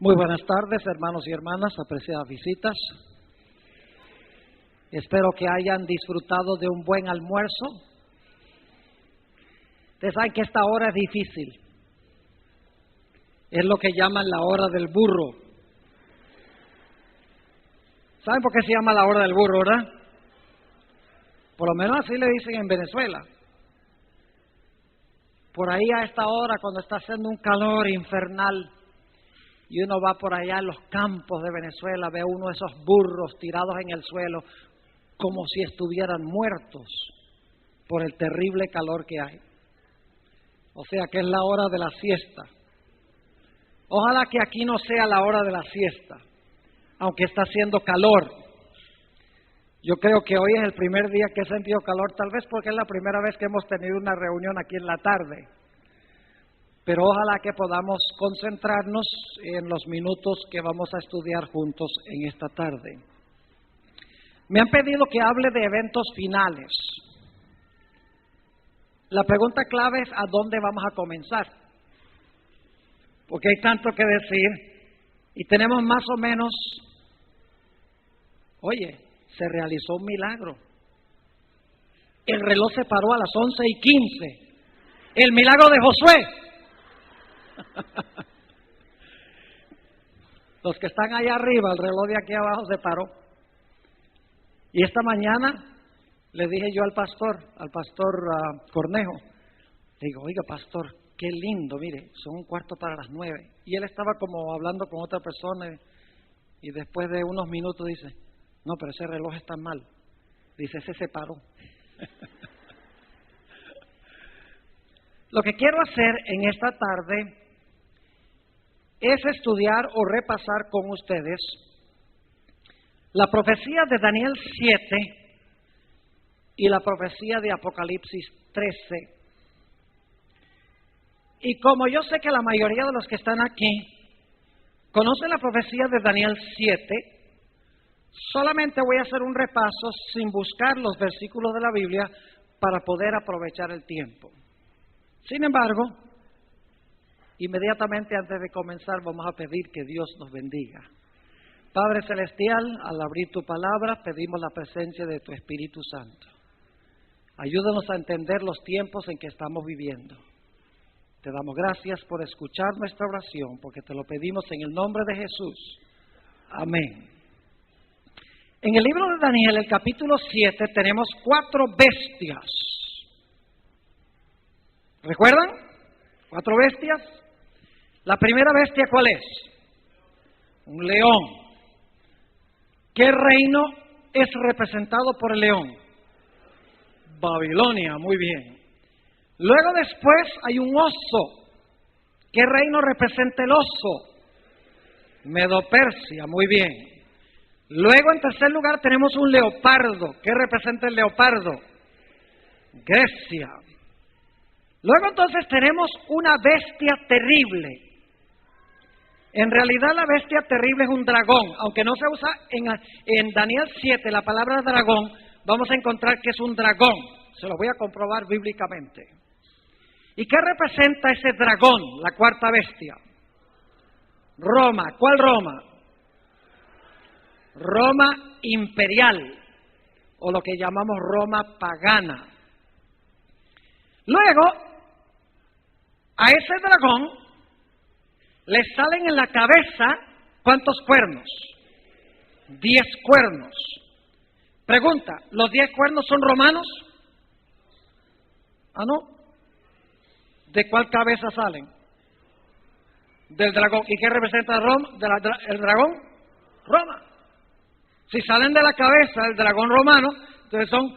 Muy buenas tardes, hermanos y hermanas, apreciadas visitas. Espero que hayan disfrutado de un buen almuerzo. Ustedes saben que esta hora es difícil. Es lo que llaman la hora del burro. ¿Saben por qué se llama la hora del burro, verdad? Por lo menos así le dicen en Venezuela. Por ahí a esta hora, cuando está haciendo un calor infernal, y uno va por allá en los campos de Venezuela, ve uno de esos burros tirados en el suelo, como si estuvieran muertos por el terrible calor que hay. O sea que es la hora de la siesta. Ojalá que aquí no sea la hora de la siesta, aunque está haciendo calor. Yo creo que hoy es el primer día que he sentido calor, tal vez porque es la primera vez que hemos tenido una reunión aquí en la tarde. Pero ojalá que podamos concentrarnos en los minutos que vamos a estudiar juntos en esta tarde. Me han pedido que hable de eventos finales. La pregunta clave es ¿a dónde vamos a comenzar? Porque hay tanto que decir y tenemos más o menos, oye, se realizó un milagro. El reloj se paró a las 11:15. El milagro de Josué. Los que están allá arriba, el reloj de aquí abajo se paró. Y esta mañana le dije yo al pastor Cornejo, le digo, oiga pastor, qué lindo, mire, son 9:15. Y él estaba como hablando con otra persona y después de unos minutos dice, no, pero ese reloj está mal. Dice, ese se paró. Lo que quiero hacer en esta tarde es estudiar o repasar con ustedes la profecía de Daniel 7 y la profecía de Apocalipsis 13. Y como yo sé que la mayoría de los que están aquí conocen la profecía de Daniel 7, solamente voy a hacer un repaso sin buscar los versículos de la Biblia para poder aprovechar el tiempo. Sin embargo, inmediatamente antes de comenzar vamos a pedir que Dios nos bendiga. Padre Celestial, al abrir tu palabra pedimos la presencia de tu Espíritu Santo. Ayúdanos a entender los tiempos en que estamos viviendo. Te damos gracias por escuchar nuestra oración, porque te lo pedimos en el nombre de Jesús. Amén. En el libro de Daniel, el capítulo 7, tenemos 4 bestias. ¿Recuerdan? 4 bestias. La primera bestia, ¿cuál es? Un león. ¿Qué reino es representado por el león? Babilonia, muy bien. Luego después hay un oso. ¿Qué reino representa el oso? Medo-Persia, muy bien. Luego en tercer lugar tenemos un leopardo. ¿Qué representa el leopardo? Grecia. Luego entonces tenemos una bestia terrible. En realidad la bestia terrible es un dragón, aunque no se usa en Daniel 7 la palabra dragón, vamos a encontrar que es un dragón. Se lo voy a comprobar bíblicamente. ¿Y qué representa ese dragón, la cuarta bestia? Roma. ¿Cuál Roma? Roma imperial, o lo que llamamos Roma pagana. Luego, a ese dragón le salen en la cabeza, ¿cuántos cuernos? 10 cuernos. Pregunta, ¿los 10 cuernos son romanos? ¿Ah, no? ¿De cuál cabeza salen? Del dragón. ¿Y qué representa el dragón? Roma. Si salen de la cabeza del dragón romano, entonces son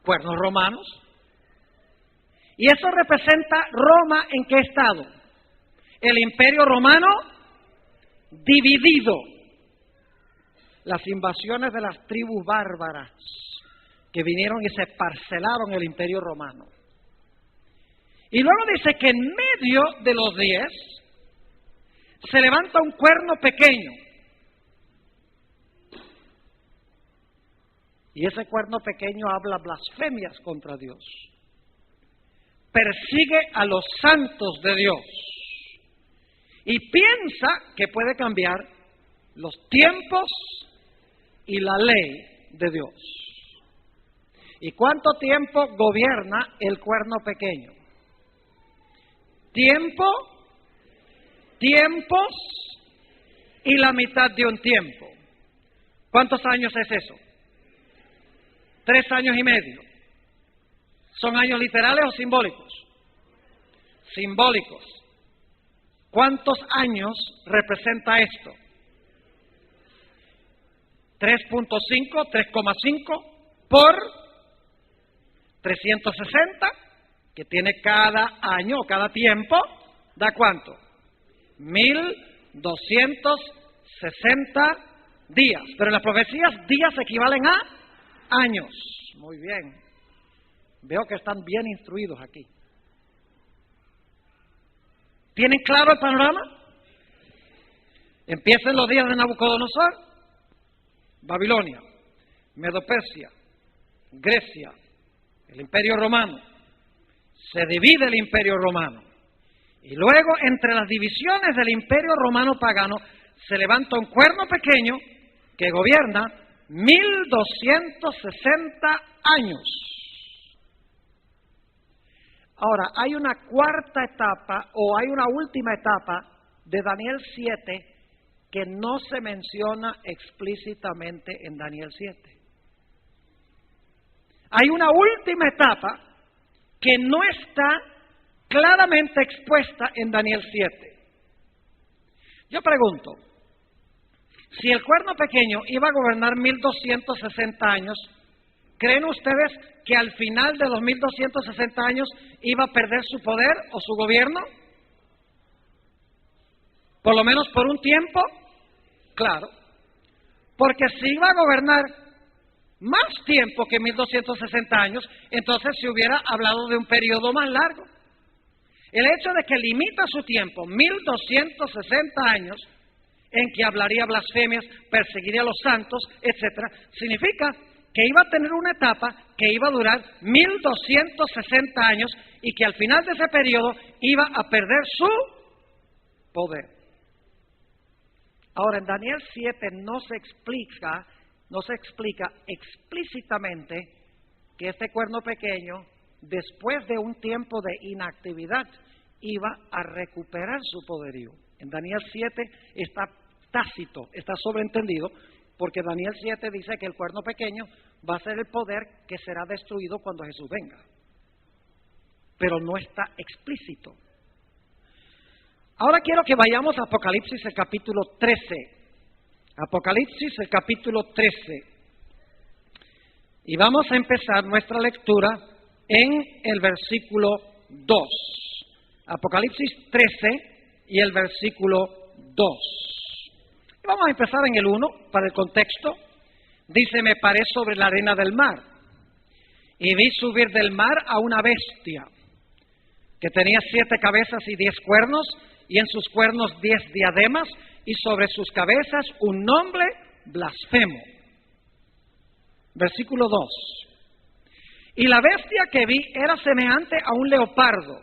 cuernos romanos. ¿Y eso representa Roma en qué estado? El imperio romano dividido. Las invasiones de las tribus bárbaras que vinieron y se parcelaron el imperio romano. Y luego dice que en medio de los 10 se levanta un cuerno pequeño. Y ese cuerno pequeño habla blasfemias contra Dios. Persigue a los santos de Dios. y piensa que puede cambiar los tiempos y la ley de Dios. ¿Y cuánto tiempo gobierna el cuerno pequeño? Tiempo, tiempos y la mitad de un tiempo. ¿Cuántos años es eso? 3 años y medio. ¿Son años literales o simbólicos? Simbólicos. ¿Cuántos años representa esto? 3.5, 3,5 por 360, que tiene cada año o cada tiempo, ¿da cuánto? 1260 días. Pero en las profecías, días equivalen a años. Muy bien. Veo que están bien instruidos aquí. ¿Tienen claro el panorama? Empiezan los días de Nabucodonosor, Babilonia, Medo-Persia, Grecia, el Imperio Romano. Se divide el Imperio Romano. Y luego, entre las divisiones del Imperio Romano pagano, se levanta un cuerno pequeño que gobierna 1260 años. Ahora, hay una cuarta etapa o hay una última etapa de Daniel 7 que no se menciona explícitamente en Daniel 7. Hay una última etapa que no está claramente expuesta en Daniel 7. Yo pregunto, si el cuerno pequeño iba a gobernar 1260 años, ¿creen ustedes que al final de los 1260 años iba a perder su poder o su gobierno? Por lo menos por un tiempo, claro. Porque si iba a gobernar más tiempo que 1260 años, entonces se hubiera hablado de un periodo más largo. El hecho de que limita su tiempo, 1260 años, en que hablaría blasfemias, perseguiría a los santos, etcétera, significa que iba a tener una etapa que iba a durar 1260 años y que al final de ese periodo iba a perder su poder. Ahora, en Daniel 7 no se explica explícitamente que este cuerno pequeño, después de un tiempo de inactividad, iba a recuperar su poderío. En Daniel 7 está tácito, está sobreentendido, porque Daniel 7 dice que el cuerno pequeño va a ser el poder que será destruido cuando Jesús venga. Pero no está explícito. Ahora quiero que vayamos a Apocalipsis, el capítulo 13. Apocalipsis, el capítulo 13. Y vamos a empezar nuestra lectura en el versículo 2. Apocalipsis 13 y el versículo 2. Y vamos a empezar en el 1, para el contexto. Dice, me paré sobre la arena del mar, y vi subir del mar a una bestia, que tenía 7 cabezas y 10 cuernos, y en sus cuernos 10 diademas, y sobre sus cabezas un nombre blasfemo. Versículo 2. Y la bestia que vi era semejante a un leopardo,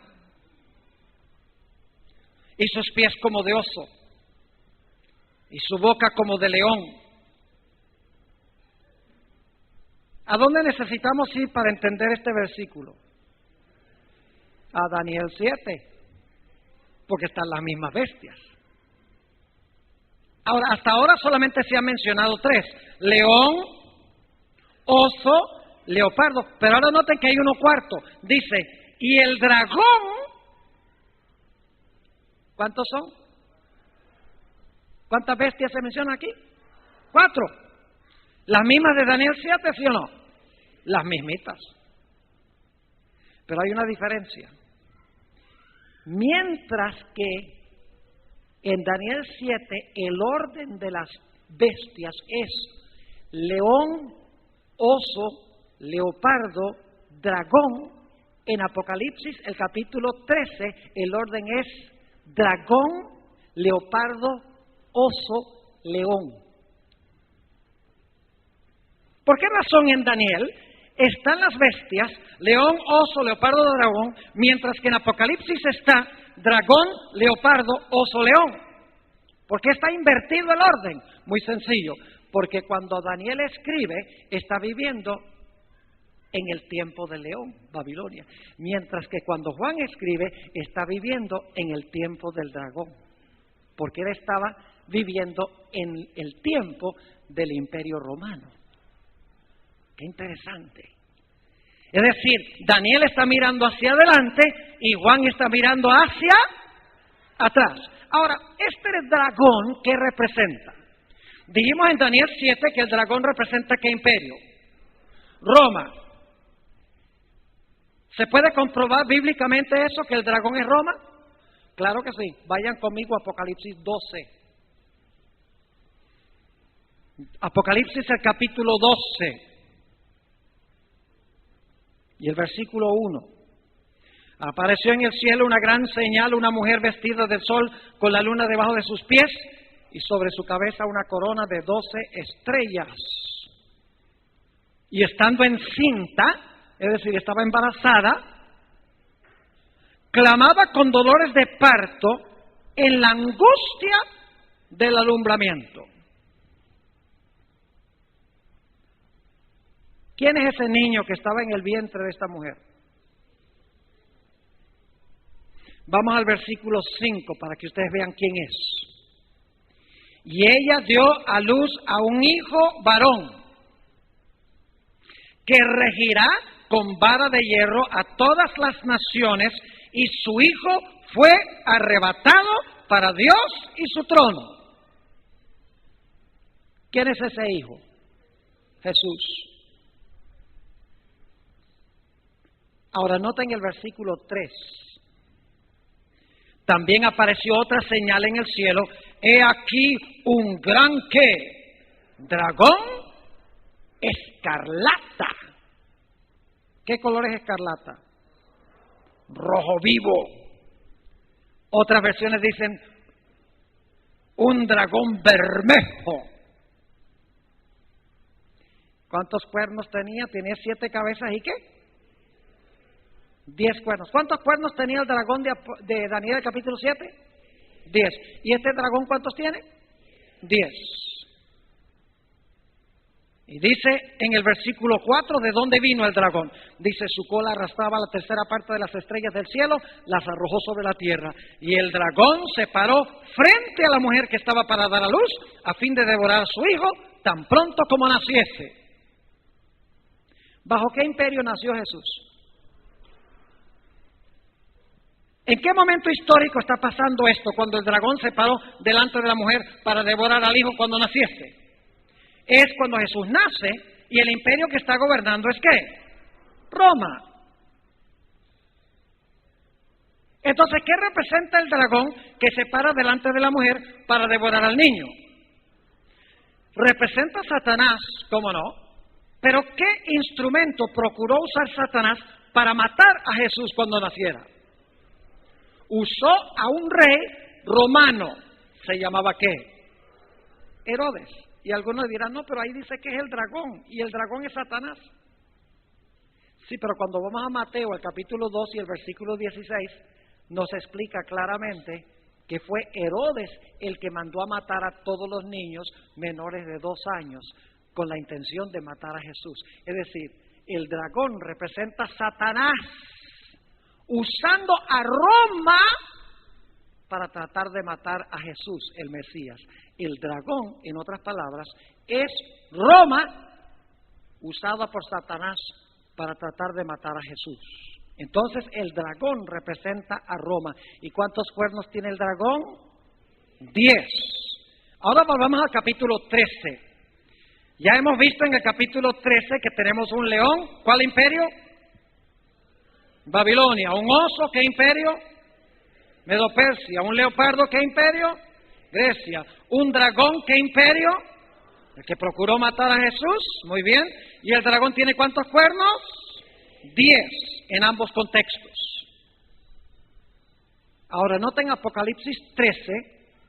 y sus pies como de oso, y su boca como de león. ¿A dónde necesitamos ir para entender este versículo? A Daniel 7, porque están las mismas bestias. Ahora, hasta ahora solamente se han mencionado 3: león, oso, leopardo. Pero ahora noten que hay uno cuarto. Dice, y el dragón. ¿Cuántos son? ¿Cuántas bestias se mencionan aquí? 4. ¿Las mismas de Daniel 7, sí o no? Las mismitas. Pero hay una diferencia. Mientras que en Daniel 7 el orden de las bestias es león, oso, leopardo, dragón, en Apocalipsis, el capítulo 13, el orden es dragón, leopardo, oso, león. ¿Por qué razón en Daniel están las bestias, león, oso, leopardo, dragón, mientras que en Apocalipsis está dragón, leopardo, oso, león. ¿Por qué está invertido el orden? Muy sencillo, porque cuando Daniel escribe, está viviendo en el tiempo del león, Babilonia, mientras que cuando Juan escribe, está viviendo en el tiempo del dragón, porque él estaba viviendo en el tiempo del Imperio Romano. Qué interesante. Es decir, Daniel está mirando hacia adelante y Juan está mirando hacia atrás. Ahora, este dragón, ¿qué representa? Dijimos en Daniel 7 que el dragón representa ¿qué imperio? Roma. ¿Se puede comprobar bíblicamente eso, que el dragón es Roma? Claro que sí. Vayan conmigo a Apocalipsis 12. Apocalipsis, el capítulo 12. Y el versículo 1. Apareció en el cielo una gran señal, una mujer vestida de sol con la luna debajo de sus pies y sobre su cabeza una corona de 12 estrellas. Y estando encinta, es decir, estaba embarazada, clamaba con dolores de parto en la angustia del alumbramiento. ¿Quién es ese niño que estaba en el vientre de esta mujer? Vamos al versículo 5 para que ustedes vean quién es. Y ella dio a luz a un hijo varón, que regirá con vara de hierro a todas las naciones, y su hijo fue arrebatado para Dios y su trono. ¿Quién es ese hijo? Jesús. Ahora noten el versículo 3. También apareció otra señal en el cielo. He aquí un gran ¿qué? Dragón escarlata. ¿Qué color es escarlata? Rojo vivo. Otras versiones dicen un dragón bermejo. ¿Cuántos cuernos tenía? Tenía 7 cabezas y ¿qué? 10 cuernos. ¿Cuántos cuernos tenía el dragón de Daniel capítulo 7? 10. ¿Y este dragón cuántos tiene? 10. Y dice en el versículo 4, ¿de dónde vino el dragón? Dice, su cola arrastraba la tercera parte de las estrellas del cielo, las arrojó sobre la tierra. Y el dragón se paró frente a la mujer que estaba para dar a luz, a fin de devorar a su hijo, tan pronto como naciese. ¿Bajo qué imperio nació Jesús? ¿En qué momento histórico está pasando esto, cuando el dragón se paró delante de la mujer para devorar al hijo cuando naciese? Es cuando Jesús nace y el imperio que está gobernando es ¿qué? Roma. Entonces, ¿qué representa el dragón que se para delante de la mujer para devorar al niño? Representa a Satanás, ¿cómo no? Pero ¿qué instrumento procuró usar Satanás para matar a Jesús cuando naciera? Usó a un rey romano. ¿Se llamaba qué? Herodes. Y algunos dirán, no, pero ahí dice que es el dragón, y el dragón es Satanás. Sí, pero cuando vamos a Mateo, el capítulo 2 y el versículo 16, nos explica claramente que fue Herodes el que mandó a matar a todos los niños menores de 2 años, con la intención de matar a Jesús. Es decir, el dragón representa a Satanás, usando a Roma para tratar de matar a Jesús, el Mesías. El dragón, en otras palabras, es Roma usada por Satanás para tratar de matar a Jesús. Entonces el dragón representa a Roma. ¿Y cuántos cuernos tiene el dragón? 10. Ahora volvamos al capítulo 13. Ya hemos visto en el capítulo 13 que tenemos un león. ¿Cuál imperio? Babilonia. ¿Un oso? ¿Qué imperio? Medo-Persia. ¿Un leopardo? ¿Qué imperio? Grecia. ¿Un dragón? ¿Qué imperio? El que procuró matar a Jesús. Muy bien. ¿Y el dragón tiene cuántos cuernos? 10 en ambos contextos. Ahora noten Apocalipsis 13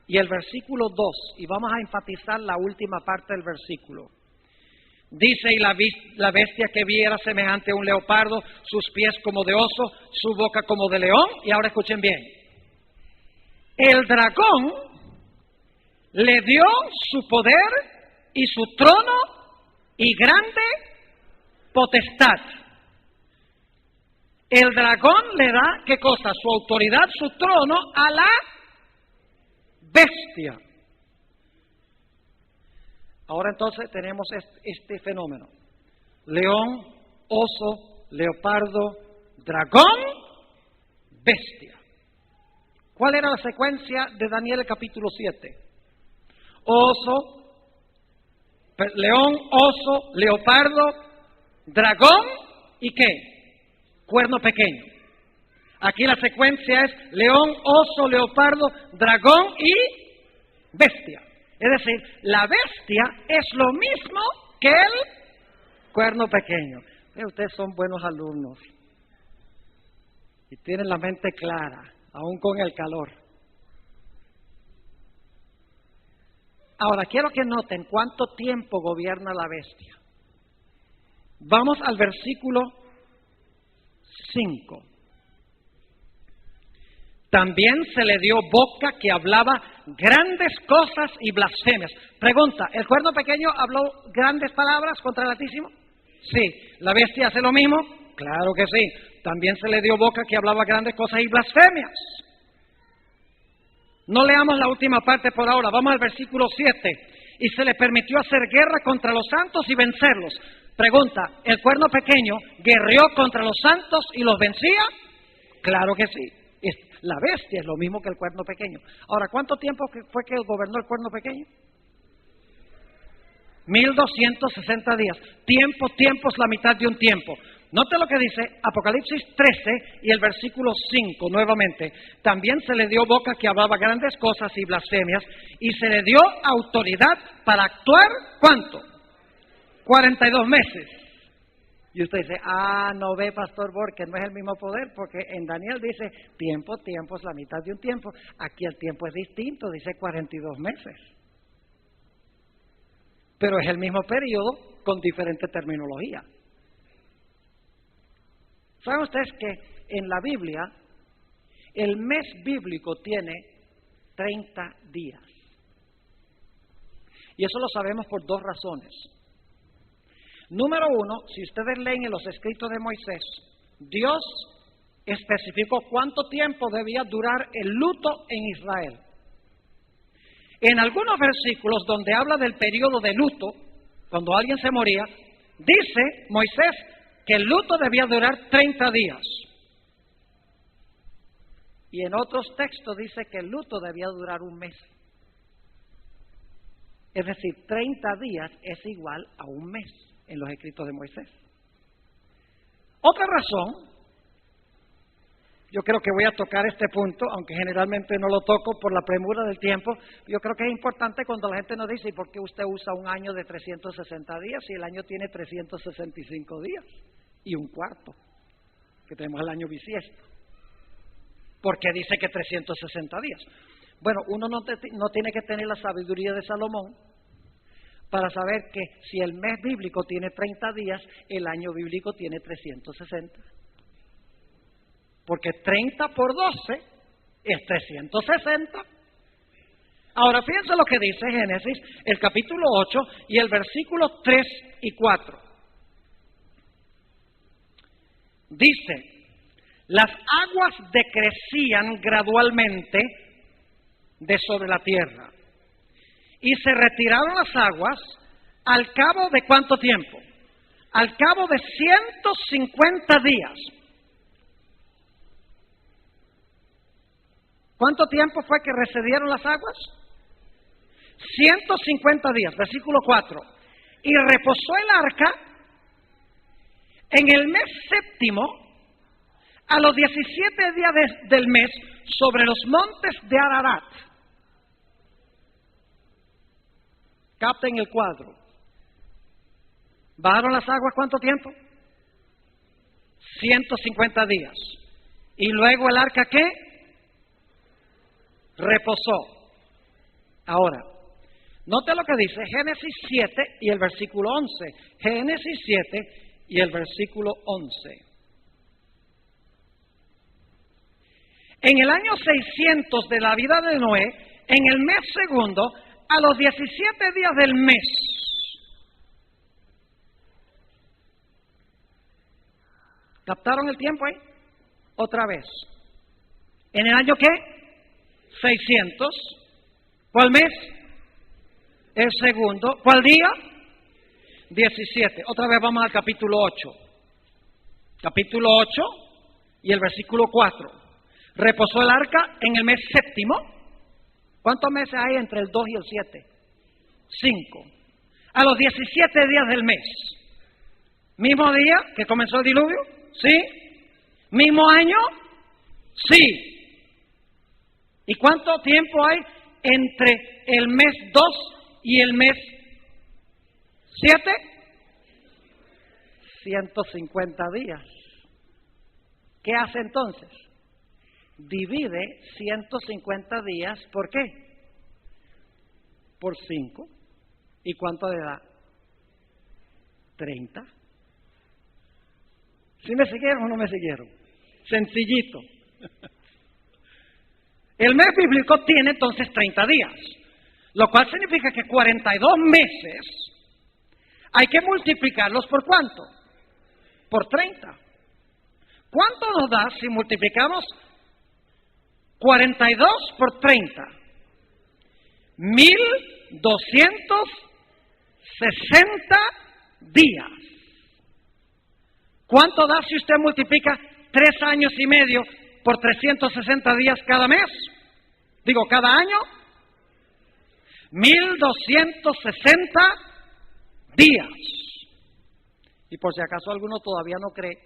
y el versículo 2, y vamos a enfatizar la última parte del versículo. Dice, y la bestia que vi era semejante a un leopardo, sus pies como de oso, su boca como de león. Y ahora escuchen bien. el dragón le dio su poder y su trono y grande potestad. El dragón le da, ¿qué cosa? Su autoridad, su trono a la bestia. Ahora entonces tenemos este fenómeno. León, oso, leopardo, dragón, bestia. ¿Cuál era la secuencia de Daniel el capítulo 7? León, oso, leopardo, dragón y ¿qué? Cuerno pequeño. Aquí la secuencia es león, oso, leopardo, dragón y bestia. Es decir, la bestia es lo mismo que el cuerno pequeño. Ustedes son buenos alumnos y tienen la mente clara, aún con el calor. Ahora, quiero que noten cuánto tiempo gobierna la bestia. Vamos al versículo 5. También se le dio boca que hablaba grandes cosas y blasfemias. Pregunta, ¿el cuerno pequeño habló grandes palabras contra el Altísimo? Sí. ¿La bestia hace lo mismo? Claro que sí. También se le dio boca que hablaba grandes cosas y blasfemias. No leamos la última parte por ahora, vamos al versículo 7. Y se le permitió hacer guerra contra los santos y vencerlos. Pregunta, ¿el cuerno pequeño guerreó contra los santos y los vencía? Claro que sí. La bestia es lo mismo que el cuerno pequeño. Ahora, ¿cuánto tiempo fue que gobernó el cuerno pequeño? 1260 días. Tiempo es la mitad de un tiempo. Note lo que dice Apocalipsis 13 y el versículo 5 nuevamente. También se le dio boca que hablaba grandes cosas y blasfemias y se le dio autoridad para actuar, ¿cuánto? 42 meses. Y usted dice, no ve, Pastor Borg, que no es el mismo poder, porque en Daniel dice, tiempo es la mitad de un tiempo. Aquí el tiempo es distinto, dice 42 meses. Pero es el mismo periodo con diferente terminología. ¿Saben ustedes que en la Biblia el mes bíblico tiene 30 días? Y eso lo sabemos por dos razones. Número uno, si ustedes leen en los escritos de Moisés, Dios especificó cuánto tiempo debía durar el luto en Israel. En algunos versículos donde habla del periodo de luto, cuando alguien se moría, dice Moisés que el luto debía durar 30 días. Y en otros textos dice que el luto debía durar un mes. Es decir, 30 días es igual a un mes en los escritos de Moisés. Otra razón, yo creo que voy a tocar este punto, aunque generalmente no lo toco por la premura del tiempo, yo creo que es importante cuando la gente nos dice, ¿y por qué usted usa un año de 360 días si el año tiene 365 días y un cuarto? Que tenemos el año bisiesto. ¿Por qué dice que 360 días? Bueno, uno no tiene que tener la sabiduría de Salomón para saber que si el mes bíblico tiene 30 días, el año bíblico tiene 360. Porque 30 por 12 es 360. Ahora, fíjense lo que dice Génesis, el capítulo 8 y el versículo 3 y 4. Dice, las aguas decrecían gradualmente de sobre la tierra. Y se retiraron las aguas al cabo de ¿cuánto tiempo? Al cabo de 150 días. ¿Cuánto tiempo fue que recedieron las aguas? 150 días, versículo 4. Y reposó el arca en el mes séptimo, a los 17 días del mes, sobre los montes de Ararat. Capten el cuadro. ¿Bajaron las aguas cuánto tiempo? 150 días. ¿Y luego el arca qué? Reposó. Ahora, note lo que dice Génesis 7 y el versículo 11. Génesis 7 y el versículo 11. En el año 600 de la vida de Noé, en el mes segundo, a los 17 días del mes, ¿captaron el tiempo ahí? Otra vez. ¿En el año qué? 600. ¿Cuál mes? El segundo. ¿Cuál día? 17. Otra vez vamos al capítulo 8. Capítulo 8 y el versículo 4. Reposó el arca en el mes séptimo. ¿Cuántos meses hay entre el 2 y el 7? 5. A los 17 días del mes. ¿Mismo día que comenzó el diluvio? ¿Sí? ¿Mismo año? Sí. ¿Y cuánto tiempo hay entre el mes 2 y el mes 7? 150 días. ¿Qué hace entonces? Divide 150 días, ¿por qué? Por 5. ¿Y cuánto le da? 30. ¿Sí me siguieron o no me siguieron? Sencillito. El mes bíblico tiene entonces 30 días, lo cual significa que 42 meses hay que multiplicarlos por ¿cuánto? Por 30. ¿Cuánto nos da si multiplicamos 42 por 30? 1260 días. ¿Cuánto da si usted multiplica 3 años y medio por 360 días cada mes? Digo, cada año. 1260 días. Y por si acaso alguno todavía no cree,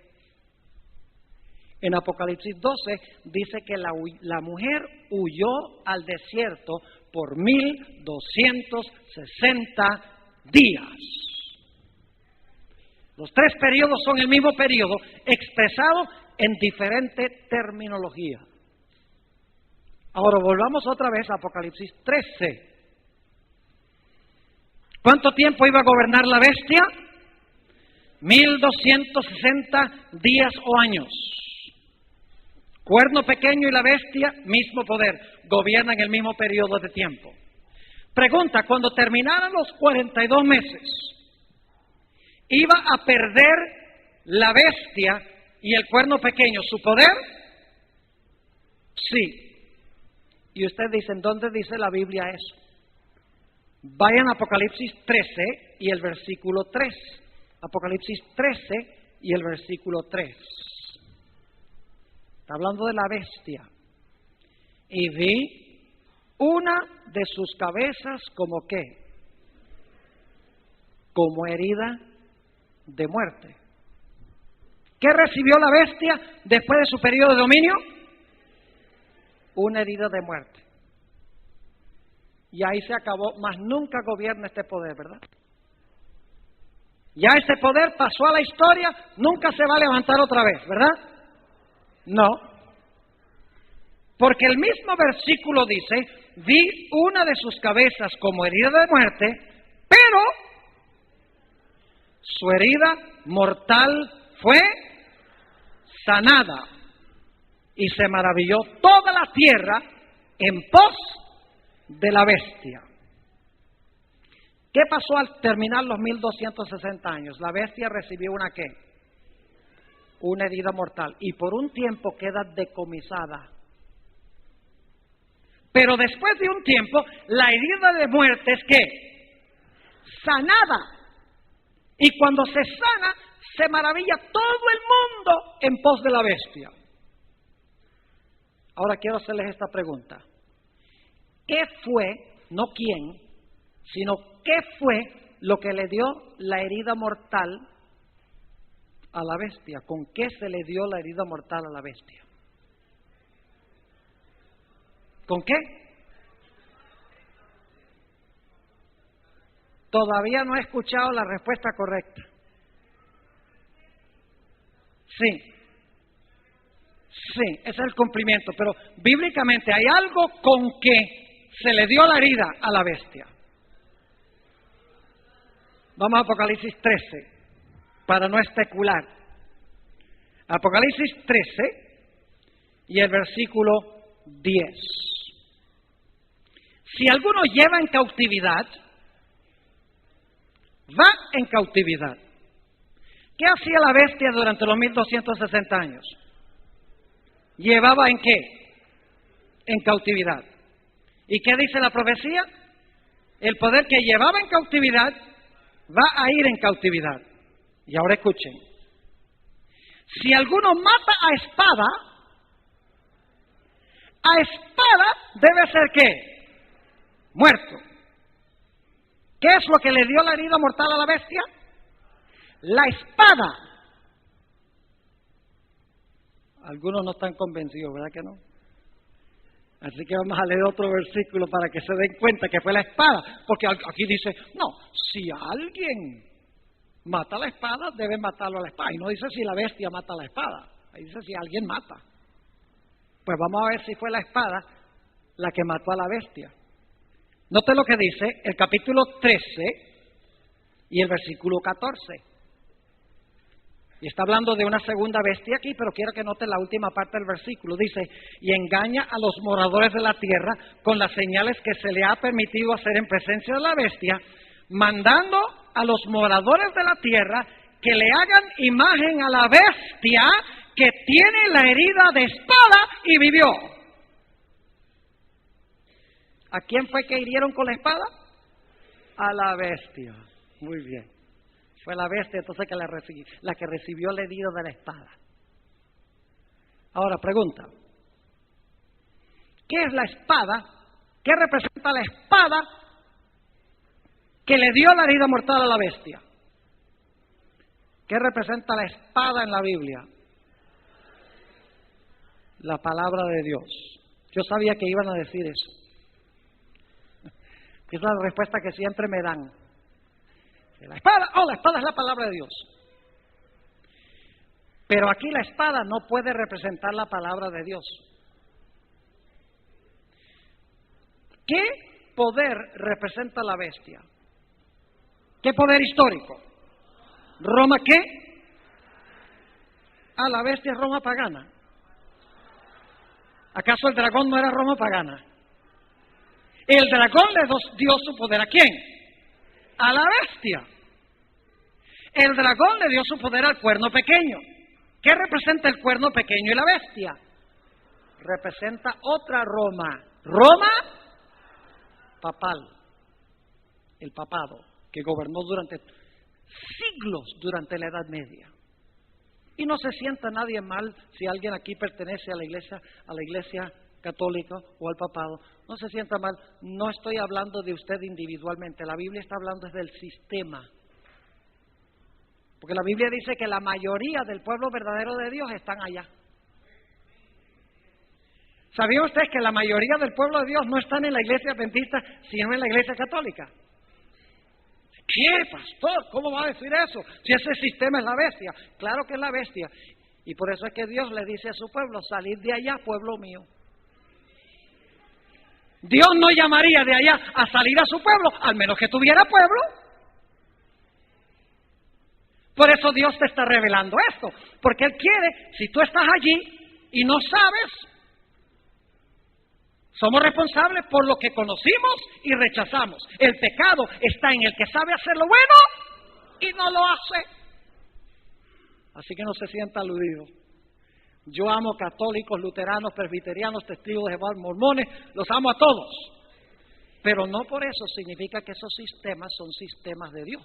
en Apocalipsis 12 dice que la mujer huyó al desierto por 1260 días. Los 3 periodos son el mismo periodo, expresado en diferente terminología. Ahora volvamos otra vez a Apocalipsis 13. ¿Cuánto tiempo iba a gobernar la bestia? 1260 días o años. Cuerno pequeño y la bestia, mismo poder, gobiernan el mismo periodo de tiempo. Pregunta, cuando terminaran los 42 meses, ¿iba a perder la bestia y el cuerno pequeño su poder? Sí. Y ustedes dicen, ¿dónde dice la Biblia eso? Vayan a Apocalipsis 13 y el versículo 3. Apocalipsis 13 y el versículo 3. Está hablando de la bestia. Y vi una de sus cabezas como ¿qué? Como herida de muerte. ¿Qué recibió la bestia después de su periodo de dominio? Una herida de muerte. Y ahí se acabó, más nunca gobierna este poder, ¿verdad? Ya este poder pasó a la historia, nunca se va a levantar otra vez, ¿verdad? No. Porque el mismo versículo dice, vi una de sus cabezas como herida de muerte, pero su herida mortal fue sanada. Y se maravilló toda la tierra en pos de la bestia. ¿Qué pasó al terminar los 1260 años? La bestia recibió una ¿qué? Una herida mortal. Y por un tiempo queda decomisada. Pero después de un tiempo, la herida de muerte es ¿qué? Sanada. Y cuando se sana, se maravilla todo el mundo en pos de la bestia. Ahora quiero hacerles esta pregunta. ¿Qué fue, no quién, sino qué fue lo que le dio la herida mortal a la bestia? ¿Con qué se le dio la herida mortal a la bestia? ¿Con qué? Todavía no he escuchado la respuesta correcta. Sí. Sí, ese es el cumplimiento, pero bíblicamente hay algo con que se le dio la herida a la bestia. Vamos a Apocalipsis 13, para no especular. Apocalipsis 13 y el versículo 10. Si alguno lleva en cautividad, va en cautividad. ¿Qué hacía la bestia durante los 1260 años? ¿Llevaba en qué? En cautividad. ¿Y qué dice la profecía? El poder que llevaba en cautividad va a ir en cautividad. Y ahora escuchen. Si alguno mata a espada debe ser ¿qué? Muerto. ¿Qué es lo que le dio la herida mortal a la bestia? La espada. Algunos no están convencidos, ¿verdad que no? Así que vamos a leer otro versículo para que se den cuenta que fue la espada. Porque aquí dice, no, si alguien mata a la espada, debe matarlo a la espada. Y no dice si la bestia mata a la espada. Ahí dice si alguien mata. Pues vamos a ver si fue la espada la que mató a la bestia. Note lo que dice el capítulo 13 y el versículo 14. Y está hablando de una segunda bestia aquí, pero quiero que noten la última parte del versículo. Dice, y engaña a los moradores de la tierra con las señales que se le ha permitido hacer en presencia de la bestia, mandando a los moradores de la tierra que le hagan imagen a la bestia que tiene la herida de espada y vivió. ¿A quién fue que hirieron con la espada? A la bestia. Muy bien. Fue la bestia entonces la que recibió la herida de la espada. Ahora pregunta, ¿qué es la espada? ¿Qué representa la espada que le dio la herida mortal a la bestia? ¿Qué representa la espada en la Biblia? La palabra de Dios. Yo sabía que iban a decir eso. Esa es la respuesta que siempre me dan. La espada, la espada es la palabra de Dios. Pero aquí la espada no puede representar la palabra de Dios. ¿Qué poder representa la bestia? ¿Qué poder histórico? ¿Roma qué? La bestia es Roma pagana. ¿Acaso el dragón no era Roma pagana? El dragón le dio su poder ¿a quién? A la bestia. El dragón le dio su poder al cuerno pequeño. ¿Qué representa el cuerno pequeño y la bestia? Representa otra Roma. Roma papal. El papado, que gobernó durante siglos durante la Edad Media. Y no se sienta nadie mal si alguien aquí pertenece a la iglesia católica o al papado. No se sienta mal. No estoy hablando de usted individualmente. La Biblia está hablando desde el sistema. Porque la Biblia dice que la mayoría del pueblo verdadero de Dios están allá. ¿Sabía usted que la mayoría del pueblo de Dios no están en la iglesia adventista, sino en la iglesia católica? ¿Qué, pastor? ¿Cómo va a decir eso? Si ese sistema es la bestia. Claro que es la bestia. Y por eso es que Dios le dice a su pueblo, salid de allá, pueblo mío. Dios no llamaría de allá a salir a su pueblo, al menos que tuviera pueblo. Por eso Dios te está revelando esto. Porque Él quiere, si tú estás allí y no sabes, somos responsables por lo que conocimos y rechazamos. El pecado está en el que sabe hacer lo bueno y no lo hace. Así que no se sienta aludido. Yo amo católicos, luteranos, presbiterianos, testigos de Jehová, mormones, los amo a todos. Pero no por eso significa que esos sistemas son sistemas de Dios.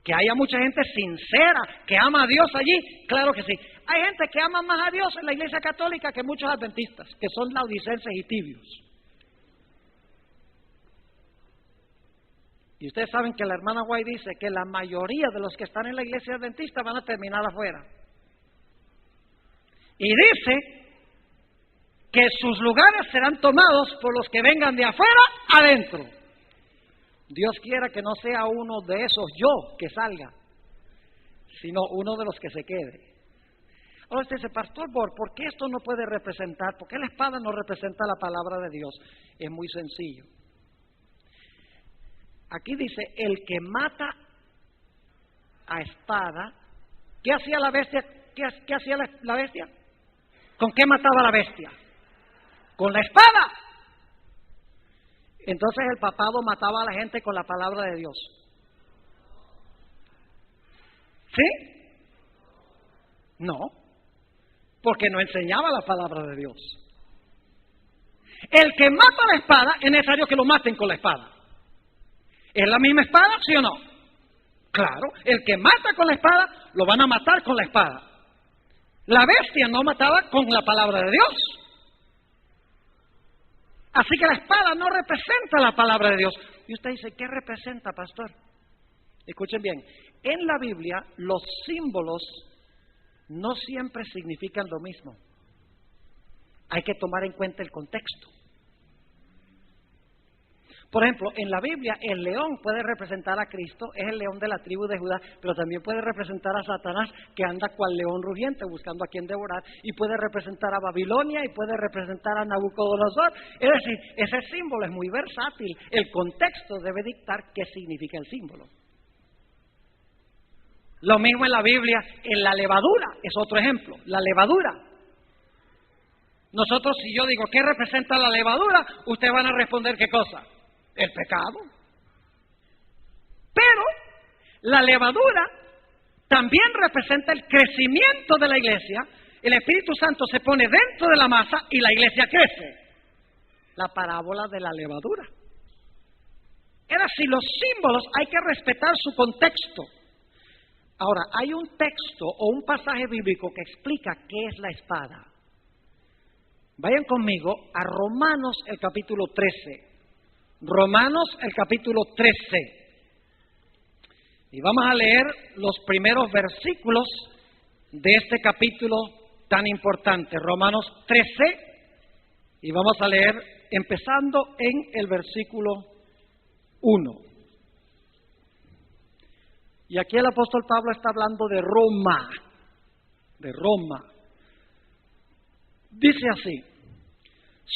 Que haya mucha gente sincera que ama a Dios allí, claro que sí. Hay gente que ama más a Dios en la iglesia católica que muchos adventistas, que son laudicenses y tibios. Y ustedes saben que la hermana White dice que la mayoría de los que están en la iglesia adventista van a terminar afuera. Y dice que sus lugares serán tomados por los que vengan de afuera adentro. Dios quiera que no sea uno de esos yo que salga, sino uno de los que se quede. Ahora usted dice, Pastor Bor, ¿por qué esto no puede representar? ¿Por qué la espada no representa la palabra de Dios? Es muy sencillo. Aquí dice, el que mata a espada, ¿qué hacía la bestia? ¿Qué hacía la bestia? ¿Con qué mataba la bestia? Con la espada. Entonces el papado mataba a la gente con la palabra de Dios. ¿Sí? No, porque no enseñaba la palabra de Dios. El que mata la espada es necesario que lo maten con la espada. ¿Es la misma espada, sí o no? Claro, el que mata con la espada, lo van a matar con la espada. La bestia no mataba con la palabra de Dios. Así que la espada no representa la palabra de Dios. Y usted dice, ¿qué representa, pastor? Escuchen bien, en la Biblia los símbolos no siempre significan lo mismo. Hay que tomar en cuenta el contexto. Por ejemplo, en la Biblia el león puede representar a Cristo, es el león de la tribu de Judá, pero también puede representar a Satanás, que anda cual león rugiente buscando a quien devorar, y puede representar a Babilonia y puede representar a Nabucodonosor. Es decir, ese símbolo es muy versátil. El contexto debe dictar qué significa el símbolo. Lo mismo en la Biblia, en la levadura, es otro ejemplo, la levadura. Nosotros, si yo digo, ¿qué representa la levadura? Ustedes van a responder, ¿qué cosa? El pecado. Pero la levadura también representa el crecimiento de la iglesia. El Espíritu Santo se pone dentro de la masa y la iglesia crece. La parábola de la levadura. Es decir, los símbolos hay que respetar su contexto. Ahora, hay un texto o un pasaje bíblico que explica qué es la espada. Vayan conmigo a Romanos el capítulo 13. Romanos el capítulo 13. Y vamos a leer los primeros versículos de este capítulo tan importante. Romanos 13. Y vamos a leer empezando en el versículo 1. Y aquí el apóstol Pablo está hablando de Roma. De Roma. Dice así: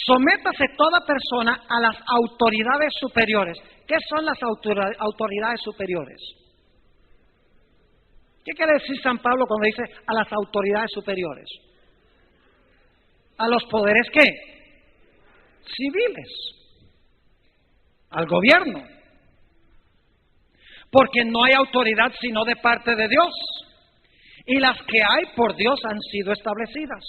sométase toda persona a las autoridades superiores. ¿Qué son las autoridades superiores? ¿Qué quiere decir San Pablo cuando dice a las autoridades superiores? ¿A los poderes qué? Civiles. Al gobierno. Porque no hay autoridad sino de parte de Dios. Y las que hay por Dios han sido establecidas.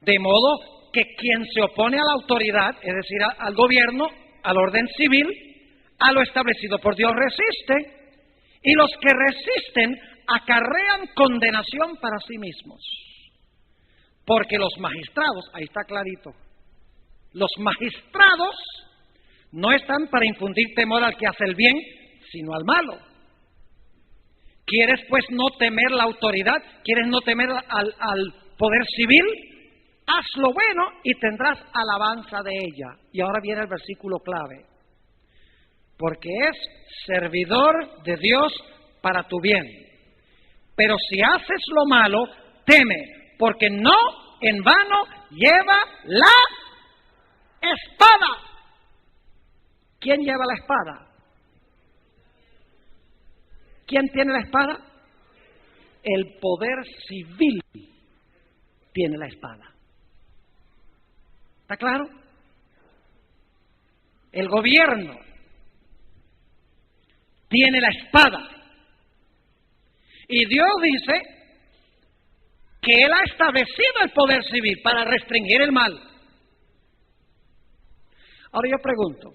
De modo que quien se opone a la autoridad, es decir, al gobierno, al orden civil, a lo establecido por Dios resiste, y los que resisten acarrean condenación para sí mismos. Porque los magistrados, ahí está clarito, los magistrados no están para infundir temor al que hace el bien, sino al malo. ¿Quieres pues no temer la autoridad? ¿Quieres no temer al poder civil? Haz lo bueno y tendrás alabanza de ella. Y ahora viene el versículo clave. Porque es servidor de Dios para tu bien. Pero si haces lo malo, teme, porque no en vano lleva la espada. ¿Quién lleva la espada? ¿Quién tiene la espada? El poder civil tiene la espada. ¿Está claro? El gobierno tiene la espada. Y Dios dice que Él ha establecido el poder civil para restringir el mal. Ahora yo pregunto,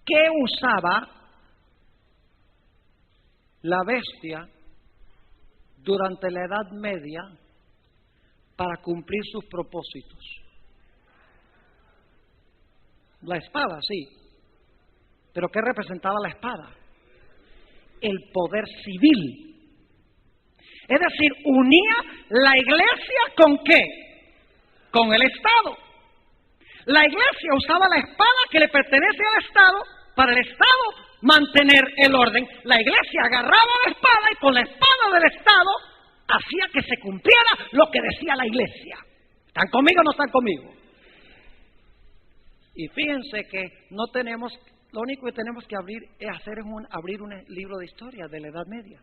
¿qué usaba la bestia durante la Edad Media para cumplir sus propósitos? La espada, sí. ¿Pero qué representaba la espada? El poder civil. Es decir, unía la iglesia ¿con qué? Con el Estado. La iglesia usaba la espada que le pertenece al Estado para el Estado mantener el orden. La iglesia agarraba la espada y con la espada del Estado hacía que se cumpliera lo que decía la iglesia. ¿Están conmigo o no están conmigo? Y fíjense que no tenemos, lo único que tenemos que abrir un libro de historia de la Edad Media.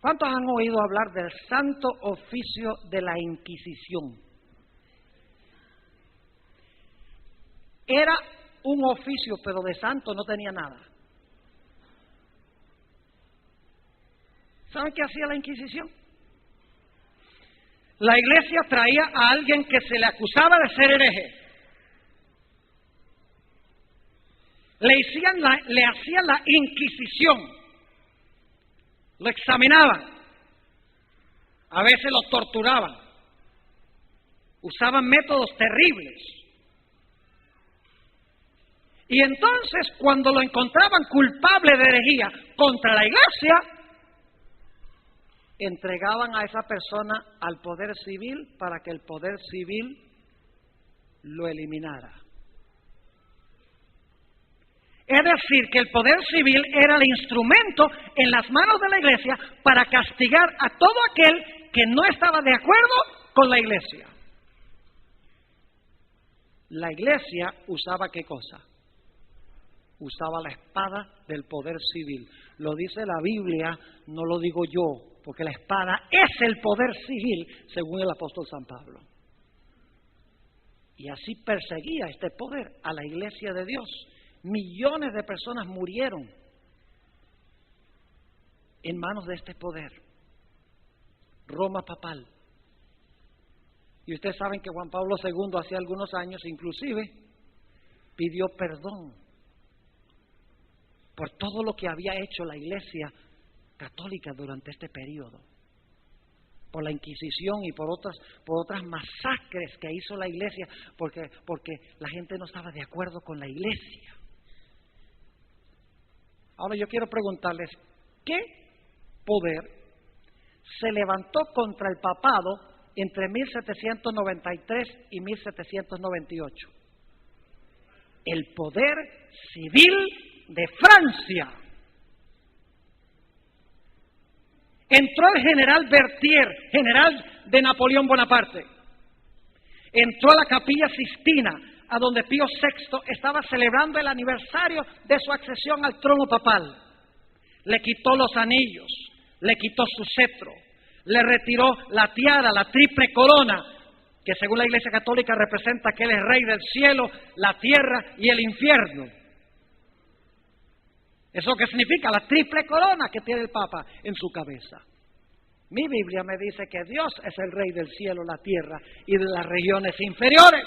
¿Cuántos han oído hablar del Santo Oficio de la Inquisición? Era un oficio, pero de santo no tenía nada. ¿Saben qué hacía la Inquisición? La iglesia traía a alguien que se le acusaba de ser hereje. Le hacían la inquisición, lo examinaban, a veces lo torturaban, usaban métodos terribles. Y entonces, cuando lo encontraban culpable de herejía contra la iglesia, entregaban a esa persona al poder civil para que el poder civil lo eliminara. Es decir, que el poder civil era el instrumento en las manos de la iglesia para castigar a todo aquel que no estaba de acuerdo con la iglesia. La iglesia usaba ¿qué cosa? Usaba la espada del poder civil. Lo dice la Biblia, no lo digo yo, porque la espada es el poder civil, según el apóstol San Pablo. Y así perseguía este poder a la iglesia de Dios. Millones de personas murieron en manos de este poder. Roma papal. Y ustedes saben que Juan Pablo II hace algunos años inclusive pidió perdón por todo lo que había hecho la iglesia católica durante este periodo, por la Inquisición y por otras masacres que hizo la iglesia, porque la gente no estaba de acuerdo con la iglesia. Ahora yo quiero preguntarles, ¿qué poder se levantó contra el papado entre 1793 y 1798? El poder civil de Francia. Entró el general Berthier, general de Napoleón Bonaparte. Entró a la Capilla Sistina, a donde Pío VI estaba celebrando el aniversario de su accesión al trono papal. Le quitó los anillos, le quitó su cetro, le retiró la tiara, la triple corona, que según la Iglesia Católica representa que él es rey del cielo, la tierra y el infierno. ¿Eso qué significa? La triple corona que tiene el Papa en su cabeza. Mi Biblia me dice que Dios es el rey del cielo, la tierra y de las regiones inferiores.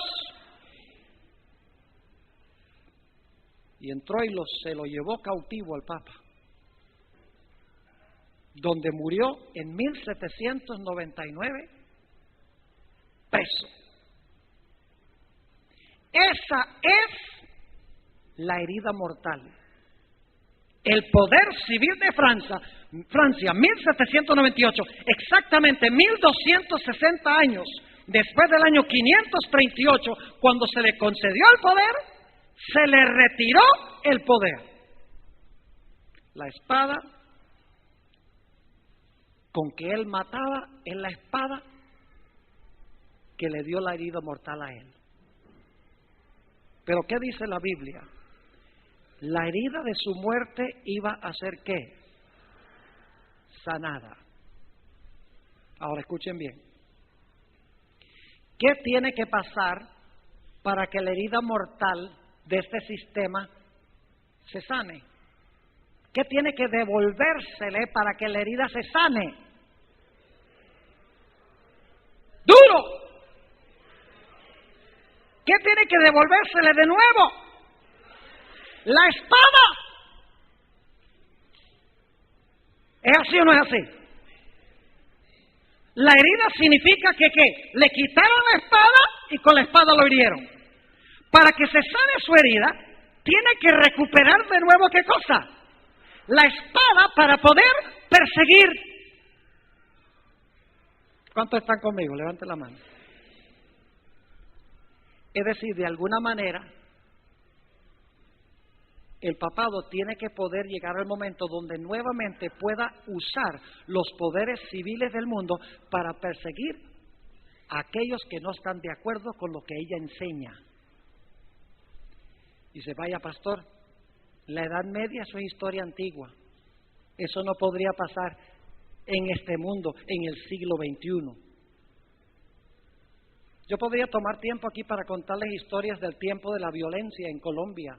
Y entró y se lo llevó cautivo al Papa, donde murió en 1799 preso. Esa es la herida mortal. El poder civil de Francia, 1798, exactamente 1260 años después del año 538, cuando se le concedió el poder, se le retiró el poder. La espada con que él mataba es la espada que le dio la herida mortal a él. Pero ¿qué dice la Biblia? La herida de su muerte iba a ser ¿qué? Sanada. Ahora escuchen bien. ¿Qué tiene que pasar para que la herida mortal de este sistema se sane? ¿Qué tiene que devolvérsele para que la herida se sane? ¡Duro! ¿Qué tiene que devolvérsele de nuevo? La espada. ¿Es así o no es así? La herida significa que ¿qué? Le quitaron la espada y con la espada lo hirieron. Para que se sane su herida, tiene que recuperar de nuevo ¿qué cosa? La espada para poder perseguir. ¿Cuántos están conmigo? Levanten la mano. Es decir, de alguna manera, el papado tiene que poder llegar al momento donde nuevamente pueda usar los poderes civiles del mundo para perseguir a aquellos que no están de acuerdo con lo que ella enseña. Dice, vaya pastor, la Edad Media es una historia antigua, eso no podría pasar. en este mundo en el siglo XXI. Yo podría tomar tiempo aquí para contarles historias del tiempo de la violencia en Colombia.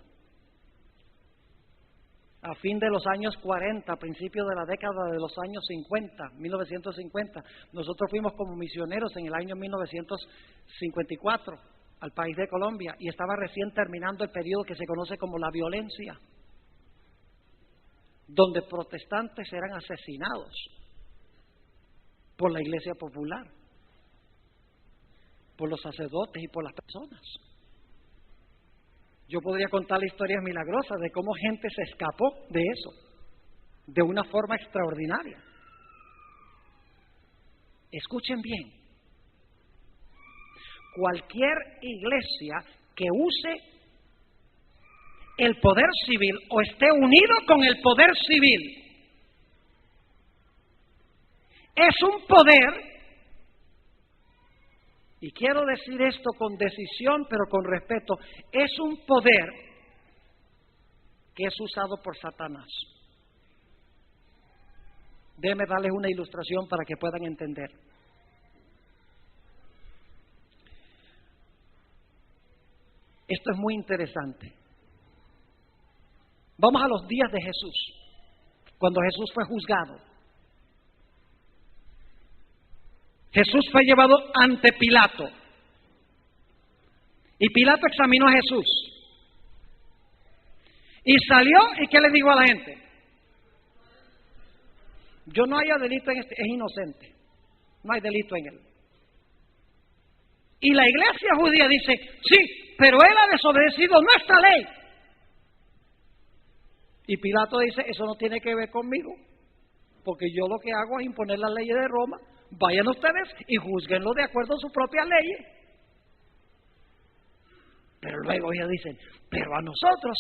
A fin de los años 40, a principios de la década de los años 50, 1950, nosotros fuimos como misioneros en el año 1954 al país de Colombia y estaba recién terminando el periodo que se conoce como la violencia, donde protestantes eran asesinados por la Iglesia Popular, por los sacerdotes y por las personas. Yo podría contar historias milagrosas de cómo gente se escapó de eso, de una forma extraordinaria. Escuchen bien, cualquier iglesia que use el poder civil o esté unido con el poder civil es un poder. Y quiero decir esto con decisión, pero con respeto, es un poder que es usado por Satanás. Déjenme darles una ilustración para que puedan entender. Esto es muy interesante. Vamos a los días de Jesús, cuando Jesús fue juzgado. Jesús fue llevado ante Pilato y Pilato examinó a Jesús y salió y ¿qué le dijo a la gente? Yo no haya delito en este, es inocente, no hay delito en él. Y la iglesia judía dice, sí, pero él ha desobedecido nuestra ley. Y Pilato dice, eso no tiene que ver conmigo, porque yo lo que hago es imponer las leyes de Roma. Vayan ustedes y juzguenlo de acuerdo a sus propias leyes. Pero luego ellos dicen, pero a nosotros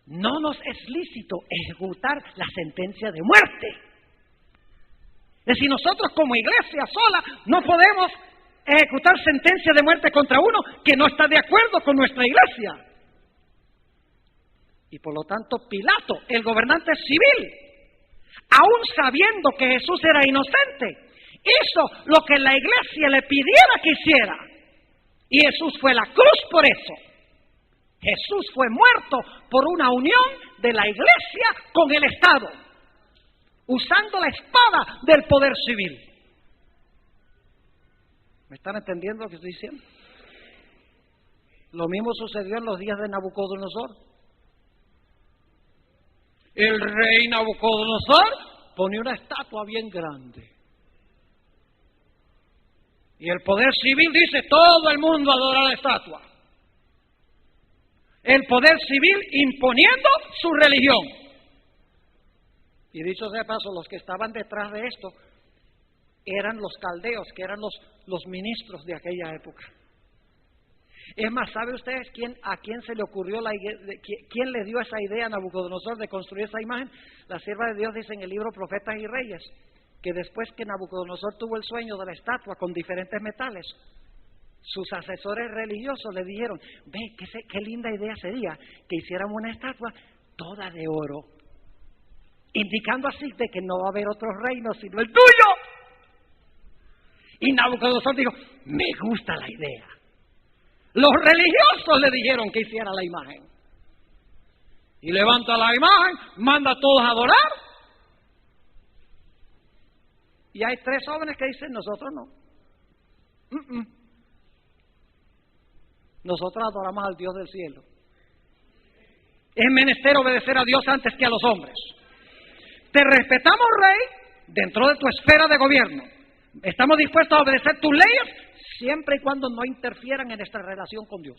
no nos es lícito ejecutar la sentencia de muerte. Es decir, nosotros como iglesia sola no podemos ejecutar sentencia de muerte contra uno que no está de acuerdo con nuestra iglesia. Y por lo tanto Pilato, el gobernante civil, aún sabiendo que Jesús era inocente, hizo lo que la iglesia le pidiera que hiciera. Y Jesús fue a la cruz por eso. Jesús fue muerto por una unión de la iglesia con el Estado, usando la espada del poder civil. ¿Me están entendiendo lo que estoy diciendo? Lo mismo sucedió en los días de Nabucodonosor. El rey Nabucodonosor ponía una estatua bien grande. Y el poder civil dice, todo el mundo adora la estatua. El poder civil imponiendo su religión. Y dicho sea de paso, los que estaban detrás de esto eran los caldeos, que eran los ministros de aquella época. Es más, ¿sabe ustedes a quién se le ocurrió quién le dio esa idea a Nabucodonosor de construir esa imagen? La sierva de Dios dice en el libro Profetas y Reyes, que después que Nabucodonosor tuvo el sueño de la estatua con diferentes metales, sus asesores religiosos le dijeron, ve, qué linda idea sería que hiciéramos una estatua toda de oro, indicando así de que no va a haber otro reino sino el tuyo. Y Nabucodonosor dijo, me gusta la idea. Los religiosos le dijeron que hiciera la imagen. Y levanta la imagen, manda a todos a adorar. Y hay 3 jóvenes que dicen, nosotros no. Nosotros adoramos al Dios del cielo. Es menester obedecer a Dios antes que a los hombres. Te respetamos, rey, dentro de tu esfera de gobierno. Estamos dispuestos a obedecer tus leyes siempre y cuando no interfieran en nuestra relación con Dios.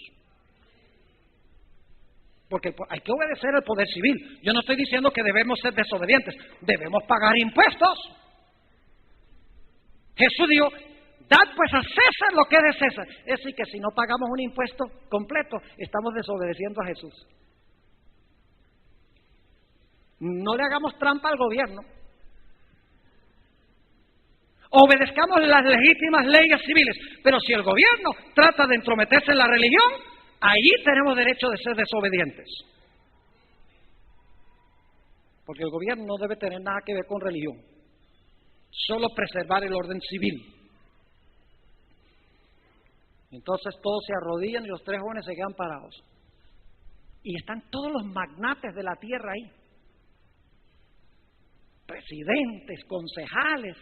Porque hay que obedecer el poder civil. Yo no estoy diciendo que debemos ser desobedientes. Debemos pagar impuestos. Jesús dijo, dad pues a César lo que es de César. Es decir, que si no pagamos un impuesto completo, estamos desobedeciendo a Jesús. No le hagamos trampa al gobierno. Obedezcamos las legítimas leyes civiles, pero si el gobierno trata de entrometerse en la religión, ahí tenemos derecho de ser desobedientes. Porque el gobierno no debe tener nada que ver con religión. solo preservar el orden civil. Entonces todos se arrodillan y los 3 jóvenes se quedan parados. Y están todos los magnates de la tierra ahí. Presidentes, concejales,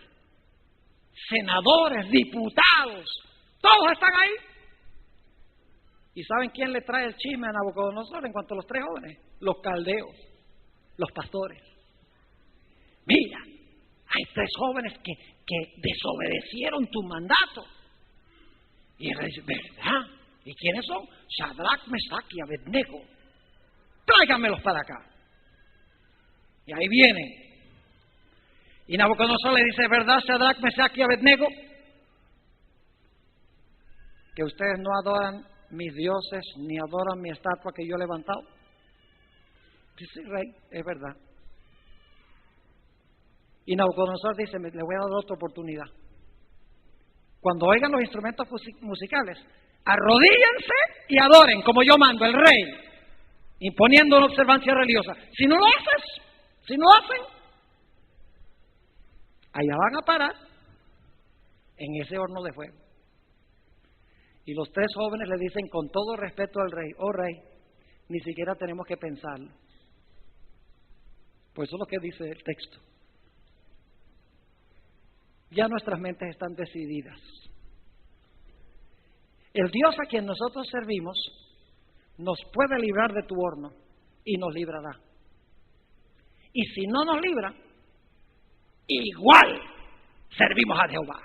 senadores, diputados, todos están ahí. ¿Y saben quién le trae el chisme a Nabucodonosor en cuanto a los 3 jóvenes? Los caldeos, los pastores. Mira, hay 3 jóvenes que desobedecieron tu mandato. Y él dice, ¿verdad? ¿Y quiénes son? Sadrach, Mesach y Abednego. Tráiganmelos para acá. Y ahí vienen. Y Nabucodonosor le dice, ¿verdad, Sadrach, Mesach y Abednego? Que ustedes no adoran mis dioses ni adoran mi estatua que yo he levantado. Dice el rey, es verdad. Y Nabucodonosor dice, le voy a dar otra oportunidad. Cuando oigan los instrumentos musicales, arrodíllense y adoren como yo mando, el rey, imponiendo una observancia religiosa. Si no lo hacen, allá van a parar en ese horno de fuego. Y los 3 jóvenes le dicen con todo respeto al rey, oh rey, ni siquiera tenemos que pensarlo. Pues eso es lo que dice el texto. Ya nuestras mentes están decididas. El Dios a quien nosotros servimos nos puede librar de tu horno y nos librará. Y si no nos libra, igual servimos a Jehová.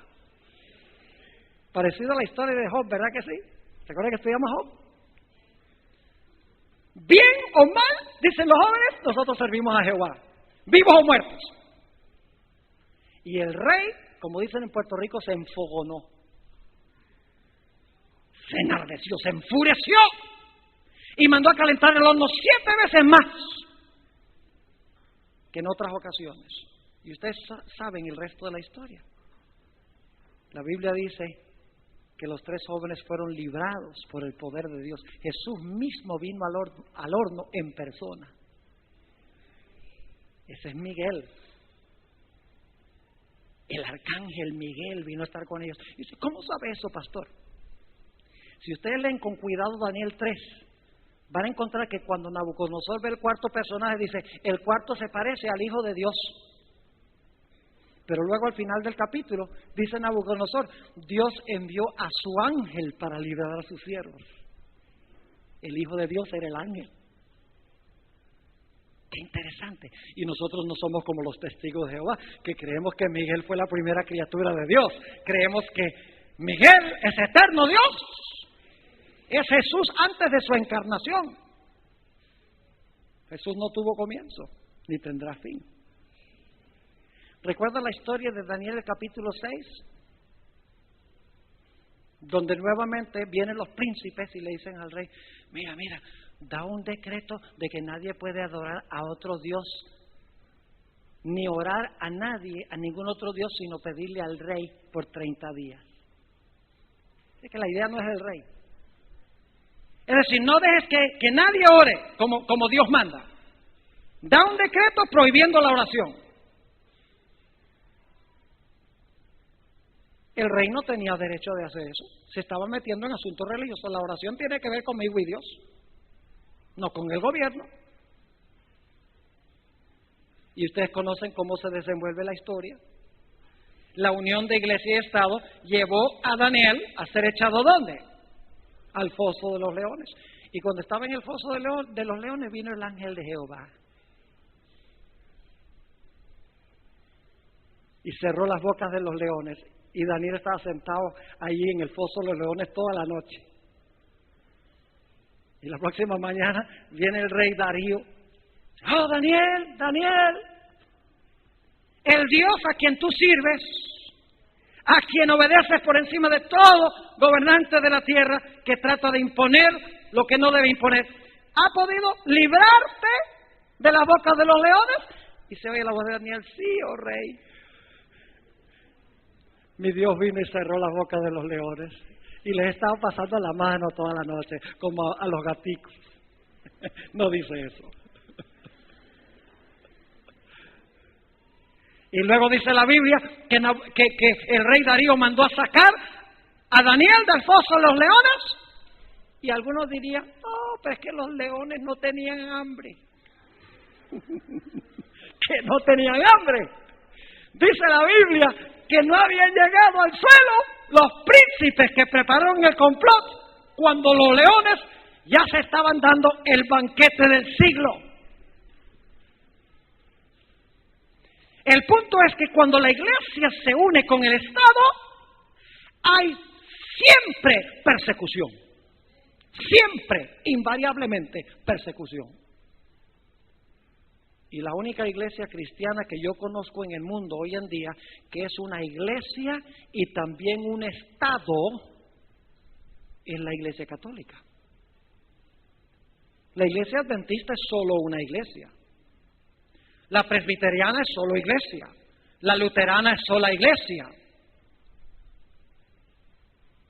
Parecido a la historia de Job, ¿verdad que sí? ¿Se acuerdan que estudiamos Job? Bien o mal, dicen los jóvenes, nosotros servimos a Jehová, vivos o muertos. Y el rey, como dicen en Puerto Rico, se enfogonó, se enardeció, se enfureció y mandó a calentar el horno 7 veces más que en otras ocasiones. Y ustedes saben el resto de la historia. La Biblia dice que los 3 jóvenes fueron librados por el poder de Dios. Jesús mismo vino al horno en persona. Ese es Miguel. El arcángel Miguel vino a estar con ellos. Y dice, ¿cómo sabe eso, pastor? Si ustedes leen con cuidado Daniel 3, van a encontrar que cuando Nabucodonosor ve el cuarto personaje, dice, el cuarto se parece al Hijo de Dios. Pero luego al final del capítulo, dice Nabucodonosor, Dios envió a su ángel para liberar a sus siervos. El Hijo de Dios era el ángel. Qué interesante. Y nosotros no somos como los testigos de Jehová, que creemos que Miguel fue la primera criatura de Dios. Creemos que Miguel es eterno Dios. Es Jesús antes de su encarnación. Jesús no tuvo comienzo, ni tendrá fin. ¿Recuerda la historia de Daniel, el capítulo 6? Donde nuevamente vienen los príncipes y le dicen al rey, mira, da un decreto de que nadie puede adorar a otro Dios, ni orar a nadie, a ningún otro Dios, sino pedirle al rey por 30 días. Es que la idea no es el rey. Es decir, no dejes que nadie ore como Dios manda. Da un decreto prohibiendo la oración. El rey no tenía derecho de hacer eso. Se estaba metiendo en asuntos religiosos. La oración tiene que ver conmigo y Dios, no con el gobierno. Y ustedes conocen cómo se desenvuelve la historia. La unión de iglesia y Estado llevó a Daniel a ser echado ¿dónde? Al foso de los leones. Y cuando estaba en el foso de los leones vino el ángel de Jehová y cerró las bocas de los leones. Y Daniel estaba sentado allí en el foso de los leones toda la noche. Y la próxima mañana viene el rey Darío. ¡Oh, Daniel! El Dios a quien tú sirves, a quien obedeces por encima de todo gobernante de la tierra que trata de imponer lo que no debe imponer, ¿ha podido librarte de la boca de los leones? Y se oye la voz de Daniel, sí, oh rey. Mi Dios vino y cerró la boca de los leones y les estaba pasando la mano toda la noche, como a los gaticos. No dice eso. Y luego dice la Biblia que el rey Darío mandó a sacar a Daniel del foso de los leones. Y algunos dirían, oh, pero es que los leones no tenían hambre. Que no tenían hambre. Dice la Biblia que no habían llegado al suelo los príncipes que prepararon el complot cuando los leones ya se estaban dando el banquete del siglo. El punto es que cuando la iglesia se une con el Estado, hay siempre persecución. Siempre, invariablemente, persecución. Y la única iglesia cristiana que yo conozco en el mundo hoy en día, que es una iglesia y también un Estado, es la iglesia católica. La iglesia adventista es solo una iglesia. La presbiteriana es solo iglesia. La luterana es sola iglesia.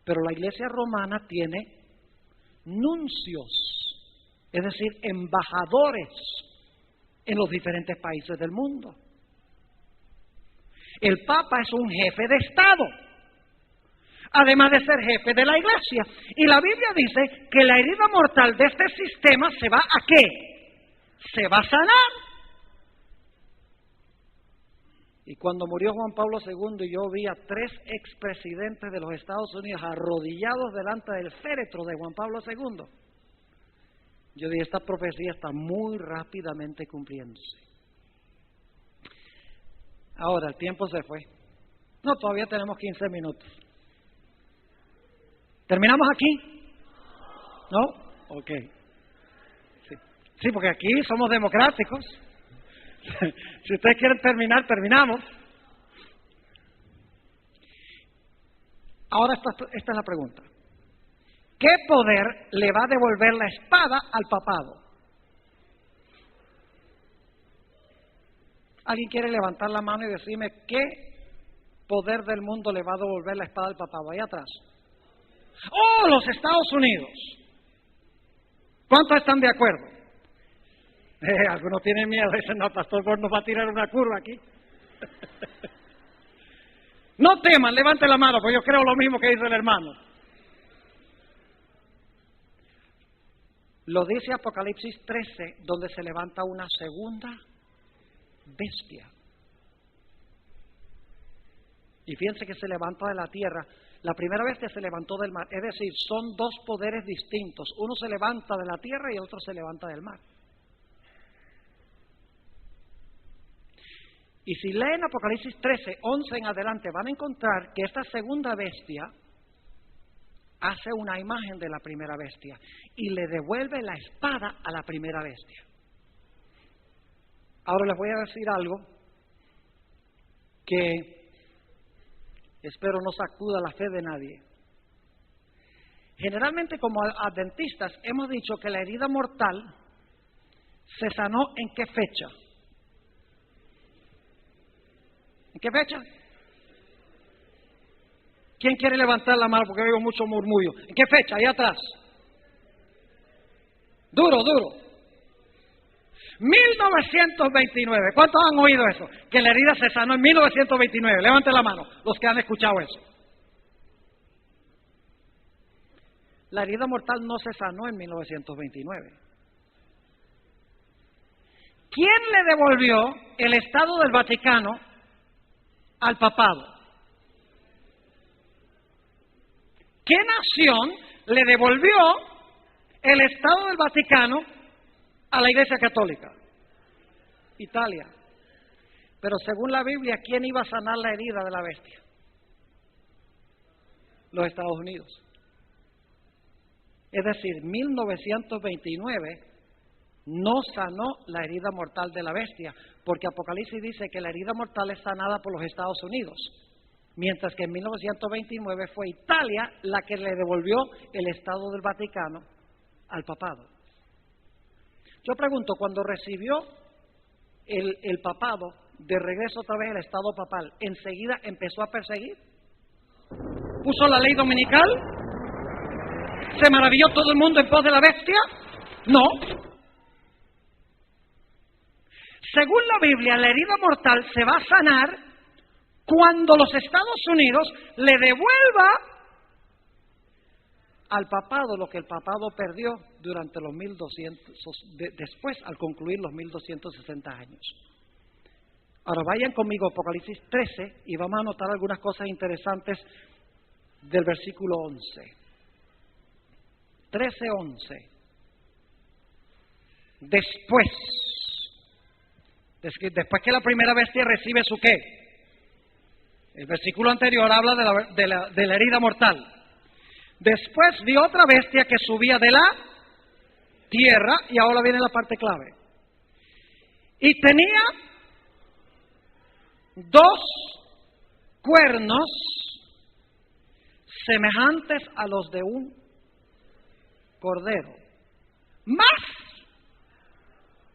Pero la iglesia romana tiene nuncios, es decir, embajadores en los diferentes países del mundo. El Papa es un jefe de Estado, además de ser jefe de la iglesia. Y la Biblia dice que la herida mortal de este sistema se va ¿a qué? Se va a sanar. Y cuando murió Juan Pablo II, yo vi a 3 expresidentes de los Estados Unidos arrodillados delante del féretro de Juan Pablo II. Yo dije, esta profecía está muy rápidamente cumpliéndose. Ahora, el tiempo se fue. No, todavía tenemos 15 minutos. ¿Terminamos aquí? ¿No? Ok. Sí, porque aquí somos democráticos. Si ustedes quieren terminar, terminamos. Ahora esta es la pregunta. ¿Qué poder le va a devolver la espada al papado? ¿Alguien quiere levantar la mano y decirme qué poder del mundo le va a devolver la espada al papado? Ahí atrás. ¡Oh, los Estados Unidos! ¿Cuántos están de acuerdo? Algunos tienen miedo, dicen, no, Pastor Born nos va a tirar una curva aquí. No teman, levante la mano, porque yo creo lo mismo que dice el hermano. Lo dice Apocalipsis 13, donde se levanta una segunda bestia. Y fíjense que se levanta de la tierra. La primera bestia se levantó del mar, es decir, son 2 poderes distintos. Uno se levanta de la tierra y el otro se levanta del mar. Y si leen Apocalipsis 13, 11 en adelante, van a encontrar que esta segunda bestia hace una imagen de la primera bestia y le devuelve la espada a la primera bestia. Ahora les voy a decir algo que espero no sacuda la fe de nadie. Generalmente como adventistas hemos dicho que la herida mortal se sanó ¿en qué fecha? ¿En qué fecha? ¿Quién quiere levantar la mano? Porque oigo mucho murmullo. ¿En qué fecha? Ahí atrás. Duro. 1929. ¿Cuántos han oído eso? Que la herida se sanó en 1929. Levanten la mano, los que han escuchado eso. La herida mortal no se sanó en 1929. ¿Quién le devolvió el Estado del Vaticano al papado? ¿Qué nación le devolvió el Estado del Vaticano a la Iglesia Católica? Italia. Pero según la Biblia, ¿quién iba a sanar la herida de la bestia? Los Estados Unidos. Es decir, 1929 no sanó la herida mortal de la bestia, porque Apocalipsis dice que la herida mortal es sanada por los Estados Unidos, mientras que en 1929 fue Italia la que le devolvió el Estado del Vaticano al papado. Yo pregunto, cuando recibió el papado de regreso otra vez el Estado papal, ¿enseguida empezó a perseguir? ¿Puso la ley dominical? ¿Se maravilló todo el mundo en pos de la bestia? No. Según la Biblia, la herida mortal se va a sanar cuando los Estados Unidos le devuelva al papado lo que el papado perdió durante los 1200, después al concluir los 1260 años. Ahora vayan conmigo a Apocalipsis 13 y vamos a notar algunas cosas interesantes del versículo 11. 13:11. Después que la primera bestia recibe su ¿qué? El versículo anterior habla de la herida mortal. Después vi otra bestia que subía de la tierra, y ahora viene la parte clave. Y tenía 2 cuernos semejantes a los de un cordero. Más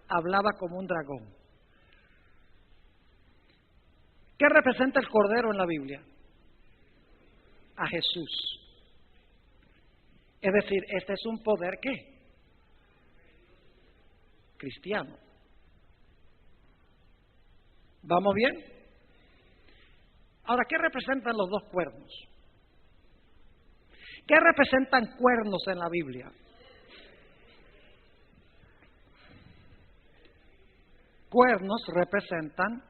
hablaba como un dragón. ¿Qué representa el cordero en la Biblia? A Jesús. Es decir, este es un poder ¿qué? Cristiano. ¿Vamos bien? Ahora, ¿qué representan los 2 cuernos? ¿Qué representan cuernos en la Biblia? Cuernos representan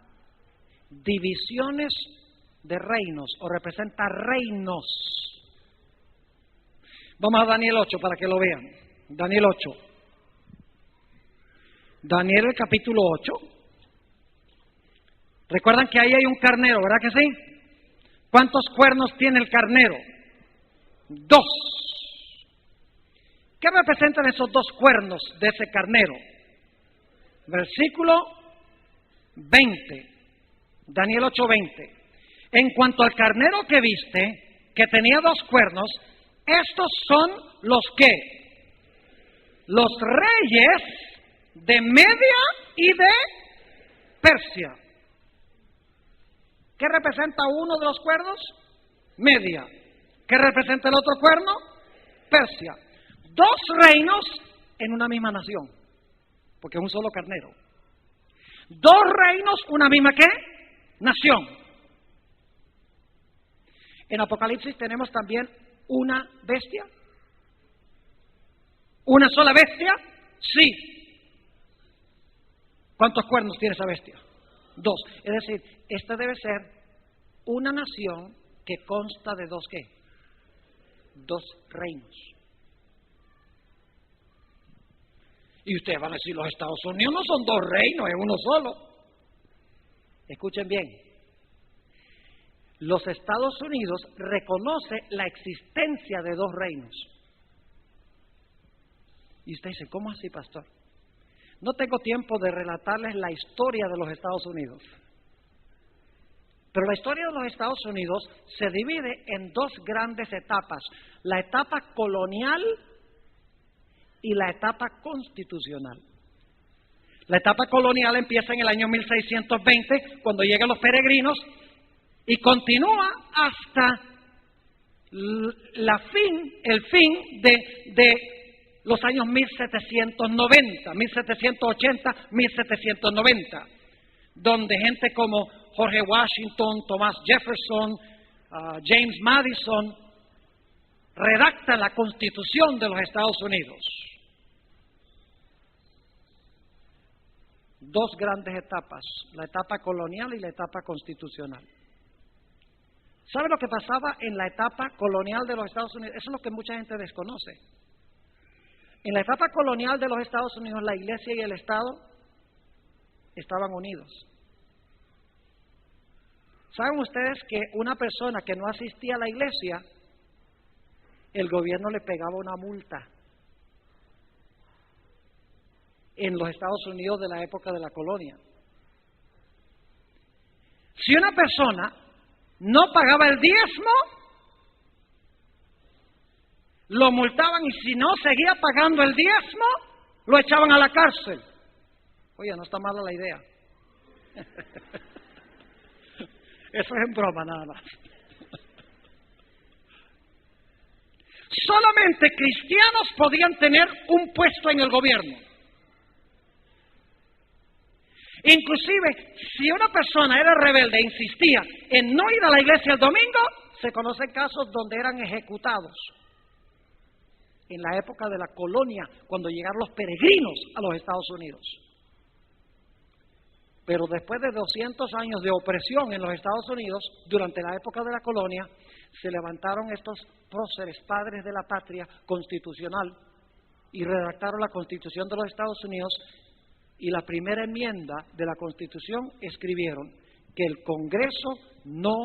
divisiones de reinos o representa reinos. Vamos a Daniel 8 para que lo vean. Daniel 8. Daniel el capítulo 8. Recuerdan que ahí hay un carnero, ¿verdad que sí? ¿Cuántos cuernos tiene el carnero? 2. ¿Qué representan esos 2 cuernos de ese carnero? Versículo 20. Daniel 8:20. En cuanto al carnero que viste, que tenía 2 cuernos, estos son los que, los reyes de Media y de Persia. ¿Qué representa uno de los cuernos? Media. ¿Qué representa el otro cuerno? Persia. 2 reinos en una misma nación, porque es un solo carnero. 2 reinos, una misma ¿qué? Nación. En Apocalipsis tenemos también una bestia. ¿Una sola bestia? Sí. ¿Cuántos cuernos tiene esa bestia? 2. Es decir, esta debe ser una nación que consta de 2 ¿qué? 2 reinos. Y ustedes van a decir, los Estados Unidos no son 2 reinos, es uno solo. Escuchen bien, los Estados Unidos reconoce la existencia de 2 reinos. Y usted dice, ¿cómo así, pastor? No tengo tiempo de relatarles la historia de los Estados Unidos. Pero la historia de los Estados Unidos se divide en 2 grandes etapas. La etapa colonial y la etapa constitucional. La etapa colonial empieza en el año 1620, cuando llegan los peregrinos, y continúa hasta el fin de los años 1790, 1780, 1790, donde gente como George Washington, Thomas Jefferson, James Madison, redactan la Constitución de los Estados Unidos. 2 grandes etapas, la etapa colonial y la etapa constitucional. ¿Sabe lo que pasaba en la etapa colonial de los Estados Unidos? Eso es lo que mucha gente desconoce. En la etapa colonial de los Estados Unidos, la Iglesia y el Estado estaban unidos. ¿Saben ustedes que una persona que no asistía a la iglesia, el gobierno le pegaba una multa? En los Estados Unidos de la época de la colonia. Si una persona no pagaba el diezmo, lo multaban, y si no seguía pagando el diezmo, lo echaban a la cárcel. Oye, no está mala la idea. Eso es en broma nada más. Solamente cristianos podían tener un puesto en el gobierno. Inclusive, si una persona era rebelde e insistía en no ir a la iglesia el domingo, se conocen casos donde eran ejecutados. En la época de la colonia, cuando llegaron los peregrinos a los Estados Unidos. Pero después de 200 años de opresión en los Estados Unidos, durante la época de la colonia, se levantaron estos próceres, padres de la patria constitucional, y redactaron la Constitución de los Estados Unidos, y la primera enmienda de la Constitución escribieron que el Congreso no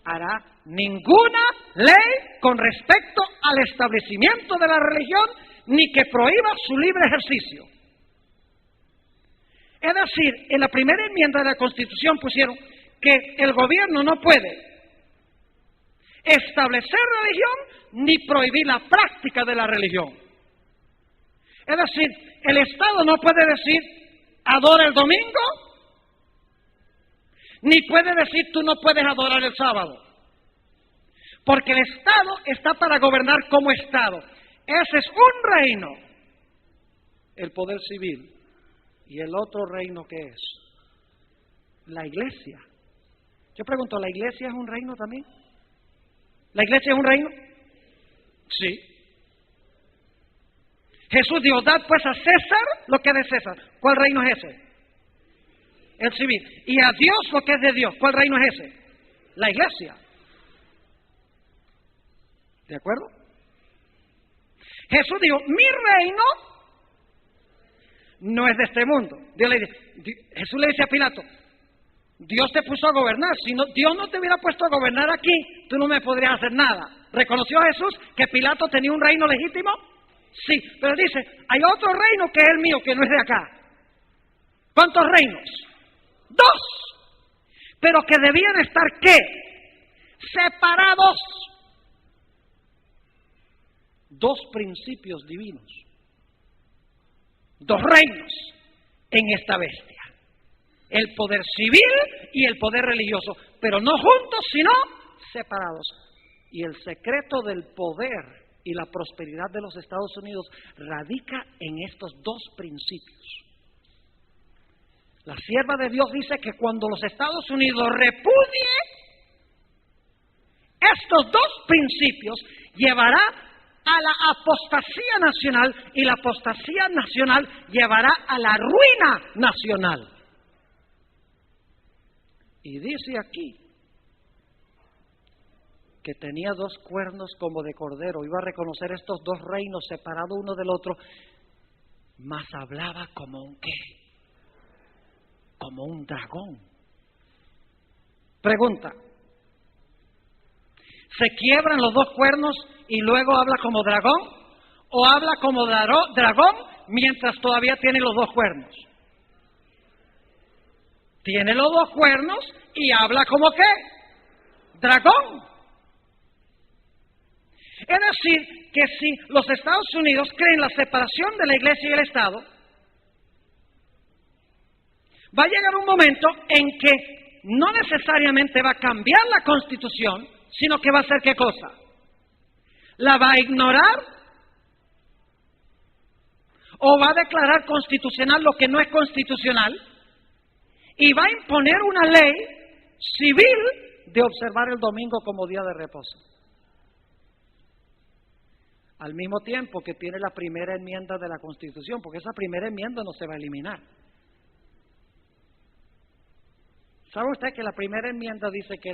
hará ninguna ley con respecto al establecimiento de la religión, ni que prohíba su libre ejercicio. Es decir, en la primera enmienda de la Constitución pusieron que el gobierno no puede establecer religión ni prohibir la práctica de la religión. Es decir, el Estado no puede decir adora el domingo, ni puede decir tú no puedes adorar el sábado, porque el Estado está para gobernar como Estado. Ese es un reino, el poder civil, y el otro reino que es la iglesia. Yo pregunto, ¿la iglesia es un reino también? ¿La iglesia es un reino? Sí. Jesús dijo, dad pues a César lo que es de César. ¿Cuál reino es ese? El civil. Y a Dios lo que es de Dios. ¿Cuál reino es ese? La iglesia. ¿De acuerdo? Jesús dijo, mi reino no es de este mundo. Jesús le dice a Pilato, Dios te puso a gobernar. Si no, Dios no te hubiera puesto a gobernar aquí, tú no me podrías hacer nada. ¿Reconoció Jesús que Pilato tenía un reino legítimo? Sí, pero dice, hay otro reino que es el mío, que no es de acá. ¿Cuántos reinos? 2. Pero que debían estar, ¿qué? Separados. 2 principios divinos. 2 reinos en esta bestia. El poder civil y el poder religioso, pero no juntos, sino separados. Y el secreto del poder y la prosperidad de los Estados Unidos radica en estos 2 principios. La sierva de Dios dice que cuando los Estados Unidos repudie estos 2 principios, llevará a la apostasía nacional, y la apostasía nacional llevará a la ruina nacional. Y dice aquí que tenía 2 cuernos como de cordero, iba a reconocer estos 2 reinos separados uno del otro, mas hablaba como un ¿qué? Como un dragón. Pregunta, ¿se quiebran los 2 cuernos y luego habla como dragón? ¿O habla como dragón mientras todavía tiene los 2 cuernos? Tiene los 2 cuernos y habla como ¿qué? Dragón. Es decir, que si los Estados Unidos creen la separación de la iglesia y el Estado, va a llegar un momento en que no necesariamente va a cambiar la Constitución, sino que va a hacer ¿qué cosa? ¿La va a ignorar? ¿O va a declarar constitucional lo que no es constitucional? Y va a imponer una ley civil de observar el domingo como día de reposo. Al mismo tiempo que tiene la primera enmienda de la Constitución, porque esa primera enmienda no se va a eliminar. ¿Sabe usted que la primera enmienda dice que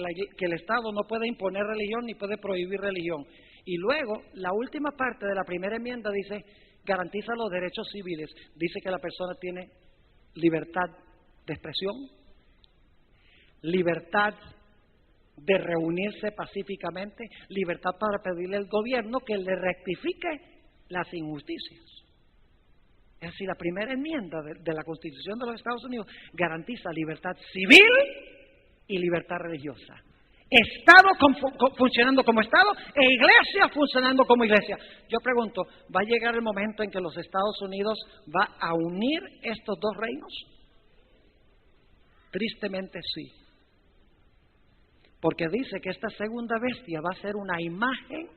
el Estado no puede imponer religión ni puede prohibir religión? Y luego, la última parte de la primera enmienda dice, garantiza los derechos civiles. Dice que la persona tiene libertad de expresión, libertad de reunirse pacíficamente, libertad para pedirle al gobierno que le rectifique las injusticias. Es decir, la primera enmienda de la Constitución de los Estados Unidos garantiza libertad civil y libertad religiosa. Estado funcionando como Estado e iglesia funcionando como iglesia. Yo pregunto, ¿va a llegar el momento en que los Estados Unidos va a unir estos 2 reinos? Tristemente sí. Porque dice que esta segunda bestia va a ser una imagen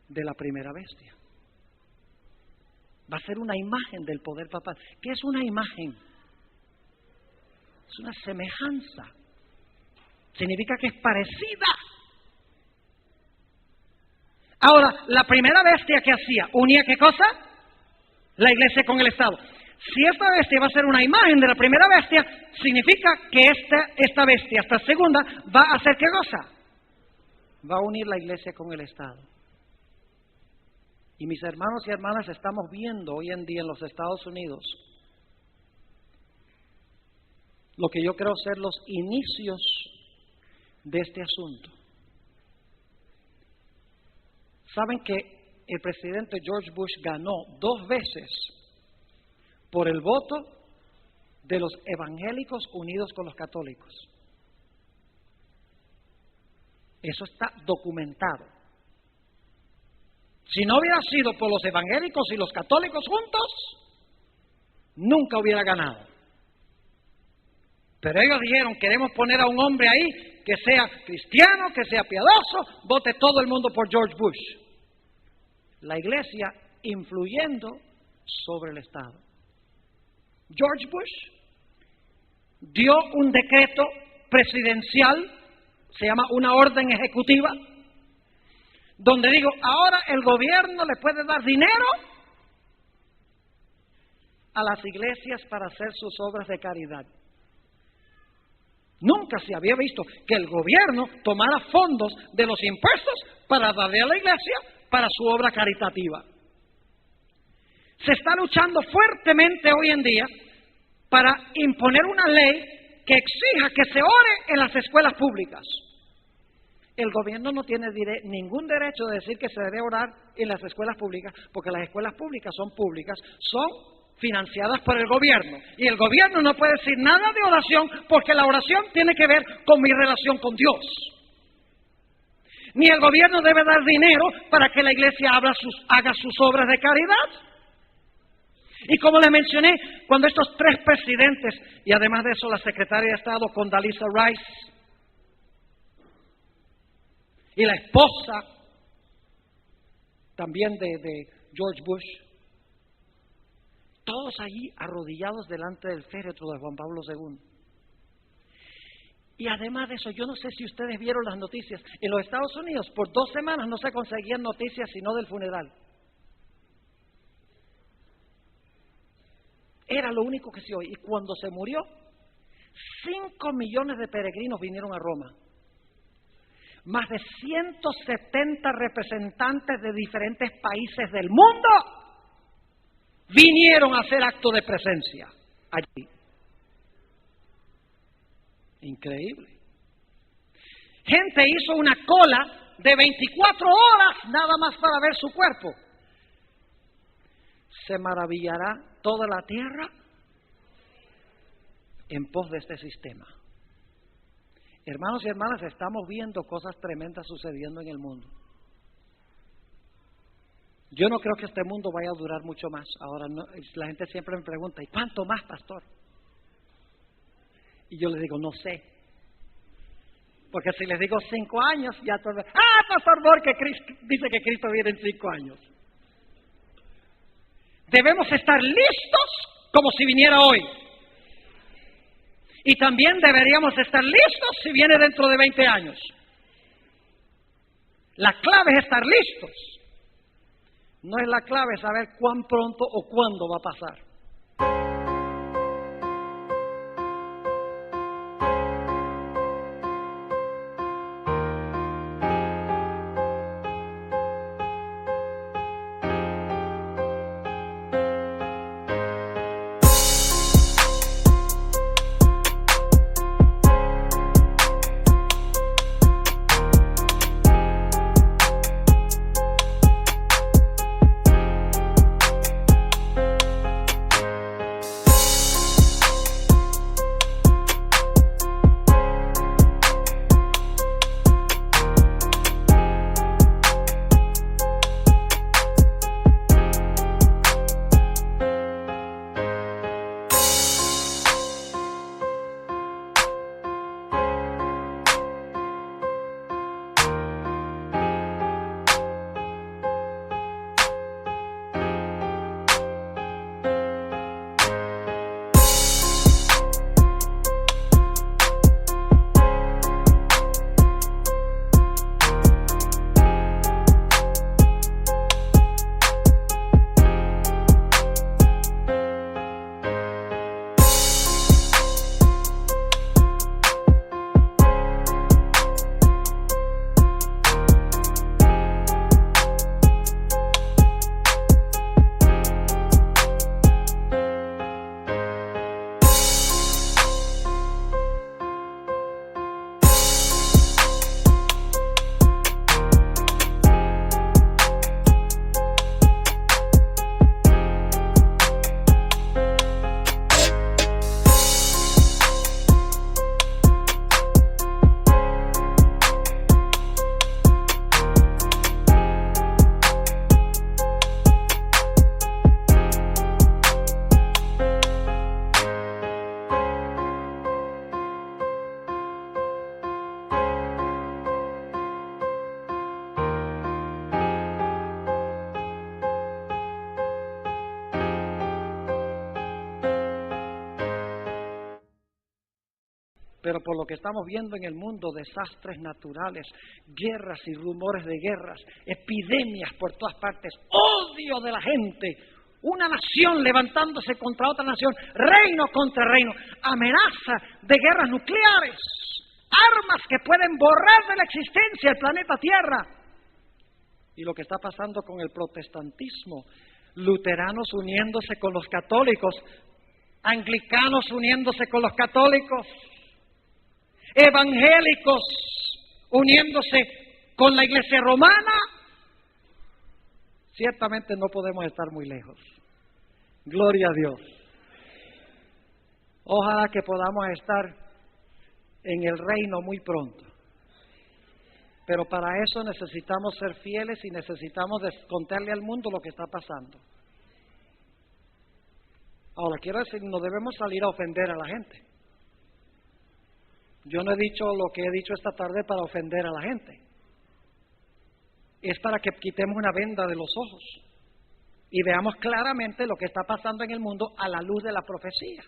de la primera bestia. Va a ser una imagen del poder papal. ¿Qué es una imagen? Es una semejanza. Significa que es parecida. Ahora, la primera bestia que hacía, ¿unía qué cosa? La iglesia con el Estado. Si esta bestia va a ser una imagen de la primera bestia, significa que esta bestia, esta segunda, va a hacer qué cosa? Va a unir la iglesia con el Estado. Y mis hermanos y hermanas, estamos viendo hoy en día en los Estados Unidos lo que yo creo ser los inicios de este asunto. ¿Saben que el presidente George Bush ganó 2 veces por el voto de los evangélicos unidos con los católicos? Eso está documentado. Si no hubiera sido por los evangélicos y los católicos juntos, nunca hubiera ganado. Pero ellos dijeron, queremos poner a un hombre ahí que sea cristiano, que sea piadoso, vote todo el mundo por George Bush. La iglesia influyendo sobre el Estado. George Bush dio un decreto presidencial, se llama una orden ejecutiva, donde digo, ahora el gobierno le puede dar dinero a las iglesias para hacer sus obras de caridad. Nunca se había visto que el gobierno tomara fondos de los impuestos para darle a la iglesia para su obra caritativa. Se está luchando fuertemente hoy en día para imponer una ley que exija que se ore en las escuelas públicas. El gobierno no tiene ningún derecho de decir que se debe orar en las escuelas públicas, porque las escuelas públicas, son financiadas por el gobierno. Y el gobierno no puede decir nada de oración, porque la oración tiene que ver con mi relación con Dios. Ni el gobierno debe dar dinero para que la iglesia haga sus obras de caridad. Y como les mencioné, cuando estos 3 presidentes, y además de eso la secretaria de Estado Condoleezza Rice, y la esposa también de George Bush, todos allí arrodillados delante del féretro de Juan Pablo II. Y además de eso, yo no sé si ustedes vieron las noticias, en los Estados Unidos por 2 semanas no se conseguían noticias sino del funeral. Era lo único que se oía. Y cuando se murió, 5 millones de peregrinos vinieron a Roma. Más de 170 representantes de diferentes países del mundo vinieron a hacer acto de presencia allí. Increíble. Gente hizo una cola de 24 horas nada más para ver su cuerpo. Se maravillará toda la tierra en pos de este sistema. Hermanos y hermanas, estamos viendo cosas tremendas sucediendo en el mundo. Yo no creo que este mundo vaya a durar mucho más. Ahora, la gente siempre me pregunta, ¿y cuánto más, pastor? Y yo les digo, no sé. Porque si les digo 5 años, ya todo el mundo, pastor Borges dice que Cristo viene en 5 años. Debemos estar listos como si viniera hoy. Y también deberíamos estar listos si viene dentro de 20 años. La clave es estar listos. No es la clave saber cuán pronto o cuándo va a pasar. Pero por lo que estamos viendo en el mundo, desastres naturales, guerras y rumores de guerras, epidemias por todas partes, odio de la gente, una nación levantándose contra otra nación, reino contra reino, amenaza de guerras nucleares, armas que pueden borrar de la existencia el planeta Tierra. Y lo que está pasando con el protestantismo, luteranos uniéndose con los católicos, anglicanos uniéndose con los católicos, evangélicos uniéndose con la iglesia romana. Ciertamente no podemos estar muy lejos. Gloria a Dios. Ojalá que podamos estar en el reino muy pronto. Pero para eso necesitamos ser fieles y necesitamos contarle al mundo lo que está pasando. Ahora, quiero decir, no debemos salir a ofender a la gente. Yo no he dicho lo que he dicho esta tarde para ofender a la gente. Es para que quitemos una venda de los ojos y veamos claramente lo que está pasando en el mundo a la luz de la profecía.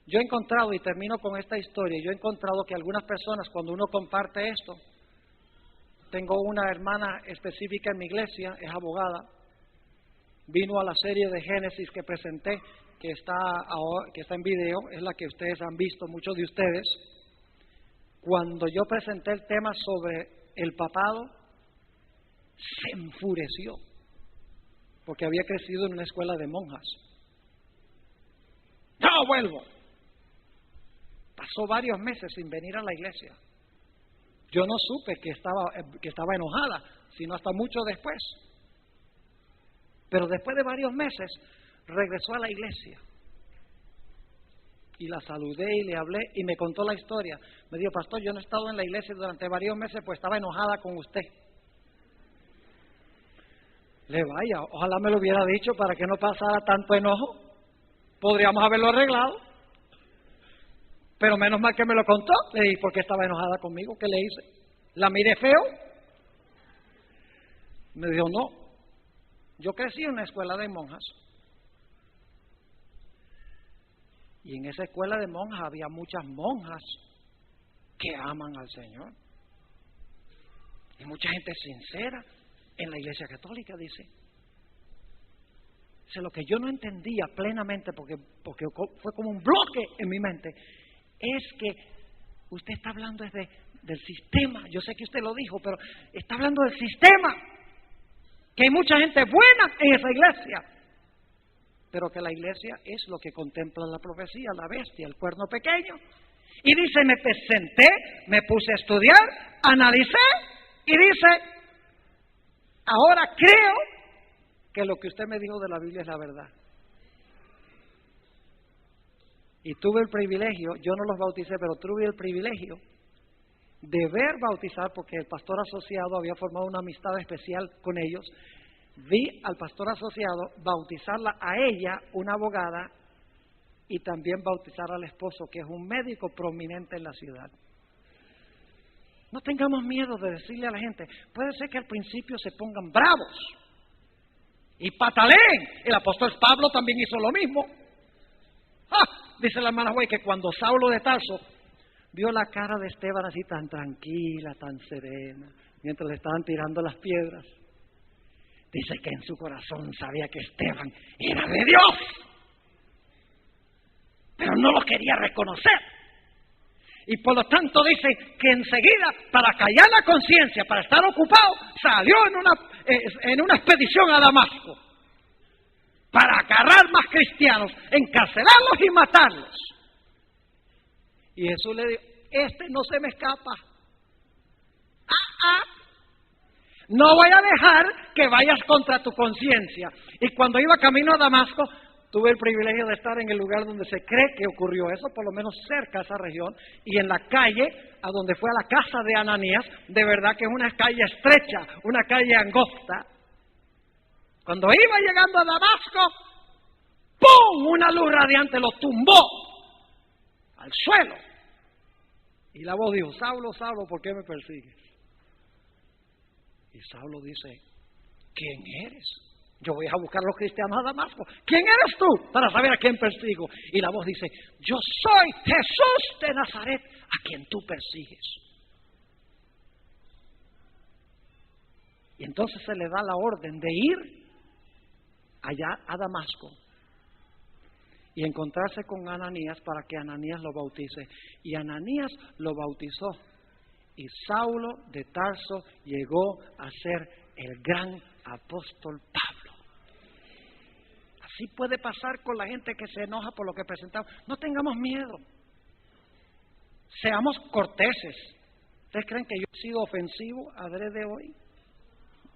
Yo he encontrado, y termino con esta historia, yo he encontrado que algunas personas, cuando uno comparte esto, tengo una hermana específica en mi iglesia, es abogada, vino a la serie de Génesis que presenté, que está en video, es la que ustedes han visto, muchos de ustedes. Cuando yo presenté el tema sobre el papado, se enfureció, porque había crecido en una escuela de monjas. ¡No vuelvo! Pasó varios meses sin venir a la iglesia. Yo no supe que estaba enojada, sino hasta mucho después. Pero después de varios meses, regresó a la iglesia. Y la saludé y le hablé y me contó la historia. Me dijo, pastor, yo no he estado en la iglesia durante varios meses, pues estaba enojada con usted. Le vaya, ojalá me lo hubiera dicho para que no pasara tanto enojo. Podríamos haberlo arreglado. Pero menos mal que me lo contó. Le dije, ¿por qué estaba enojada conmigo? ¿Qué le hice? ¿La miré feo? Me dijo, no. Yo crecí en una escuela de monjas. Y en esa escuela de monjas había muchas monjas que aman al Señor. Y mucha gente sincera en la iglesia católica, dice. O sea, lo que yo no entendía plenamente, porque fue como un bloque en mi mente, es que usted está hablando del sistema. Yo sé que usted lo dijo, pero está hablando del sistema. Que hay mucha gente buena en esa iglesia, pero que la iglesia es lo que contempla la profecía, la bestia, el cuerno pequeño. Y dice, me senté, me puse a estudiar, analicé, y dice, ahora creo que lo que usted me dijo de la Biblia es la verdad. Y tuve el privilegio, yo no los bauticé, pero tuve el privilegio de ver bautizar, porque el pastor asociado había formado una amistad especial con ellos. Vi al pastor asociado bautizarla a ella, una abogada, y también bautizar al esposo, que es un médico prominente en la ciudad. No tengamos miedo de decirle a la gente. Puede ser que al principio se pongan bravos y pataleen. El apóstol Pablo también hizo lo mismo. Dice la hermana Güey que cuando Saulo de Tarso vio la cara de Esteban así tan tranquila, tan serena, mientras le estaban tirando las piedras, dice que en su corazón sabía que Esteban era de Dios, pero no lo quería reconocer. Y por lo tanto dice que enseguida, para callar la conciencia, para estar ocupado, salió en una expedición a Damasco para agarrar más cristianos, encarcelarlos y matarlos. Y Jesús le dijo, no se me escapa. No voy a dejar que vayas contra tu conciencia. Y cuando iba camino a Damasco, tuve el privilegio de estar en el lugar donde se cree que ocurrió eso, por lo menos cerca a esa región, y en la calle a donde fue a la casa de Ananías, de verdad que es una calle estrecha, una calle angosta. Cuando iba llegando a Damasco, ¡pum!, una luz radiante lo tumbó al suelo. Y la voz dijo, Saulo, Saulo, ¿por qué me persigues? Y Saulo dice, ¿quién eres? Yo voy a buscar a los cristianos a Damasco. ¿Quién eres tú? Para saber a quién persigo. Y la voz dice, yo soy Jesús de Nazaret, a quien tú persigues. Y entonces se le da la orden de ir allá a Damasco y encontrarse con Ananías para que Ananías lo bautice. Y Ananías lo bautizó. Y Saulo de Tarso llegó a ser el gran apóstol Pablo. Así puede pasar con la gente que se enoja por lo que presentamos. No tengamos miedo. Seamos corteses. ¿Ustedes creen que yo he sido ofensivo adrede hoy?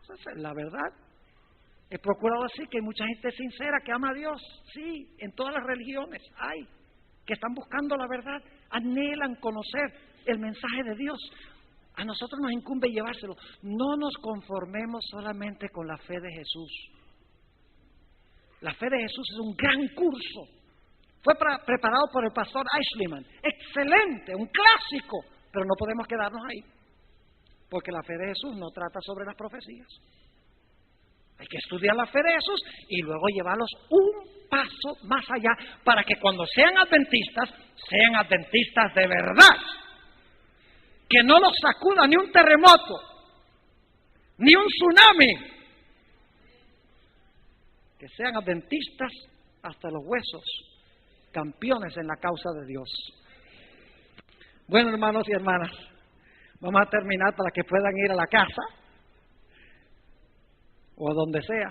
Esa es la verdad. He procurado así que hay mucha gente sincera que ama a Dios. Sí, en todas las religiones hay, que están buscando la verdad, anhelan conocer el mensaje de Dios. A nosotros nos incumbe llevárselo. No nos conformemos solamente con la fe de Jesús. La fe de Jesús es un gran curso. Fue preparado por el pastor Eichleman. Excelente, un clásico. Pero no podemos quedarnos ahí. Porque la fe de Jesús no trata sobre las profecías. Hay que estudiar la fe de Jesús y luego llevarlos un paso más allá para que cuando sean adventistas de verdad. Que no los sacuda ni un terremoto, ni un tsunami. Que sean adventistas hasta los huesos, campeones en la causa de Dios. Bueno, hermanos y hermanas, vamos a terminar para que puedan ir a la casa o a donde sea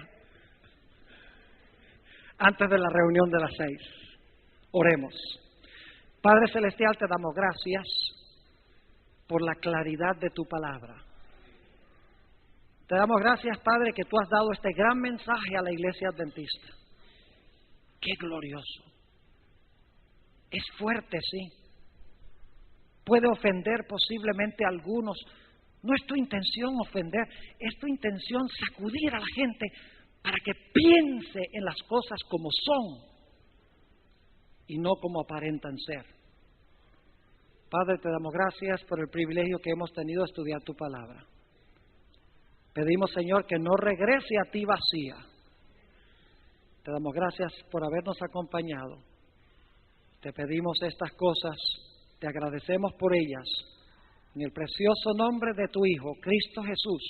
antes de la reunión de las 6. Oremos. Padre Celestial, te damos gracias por la claridad de tu palabra. Te damos gracias, Padre, que tú has dado este gran mensaje a la iglesia adventista. ¡Qué glorioso! Es fuerte, sí. Puede ofender posiblemente a algunos. No es tu intención ofender, es tu intención sacudir a la gente para que piense en las cosas como son y no como aparentan ser. Padre, te damos gracias por el privilegio que hemos tenido de estudiar tu palabra. Pedimos, Señor, que no regrese a ti vacía. Te damos gracias por habernos acompañado. Te pedimos estas cosas, te agradecemos por ellas, en el precioso nombre de tu Hijo, Cristo Jesús.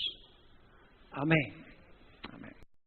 Amén.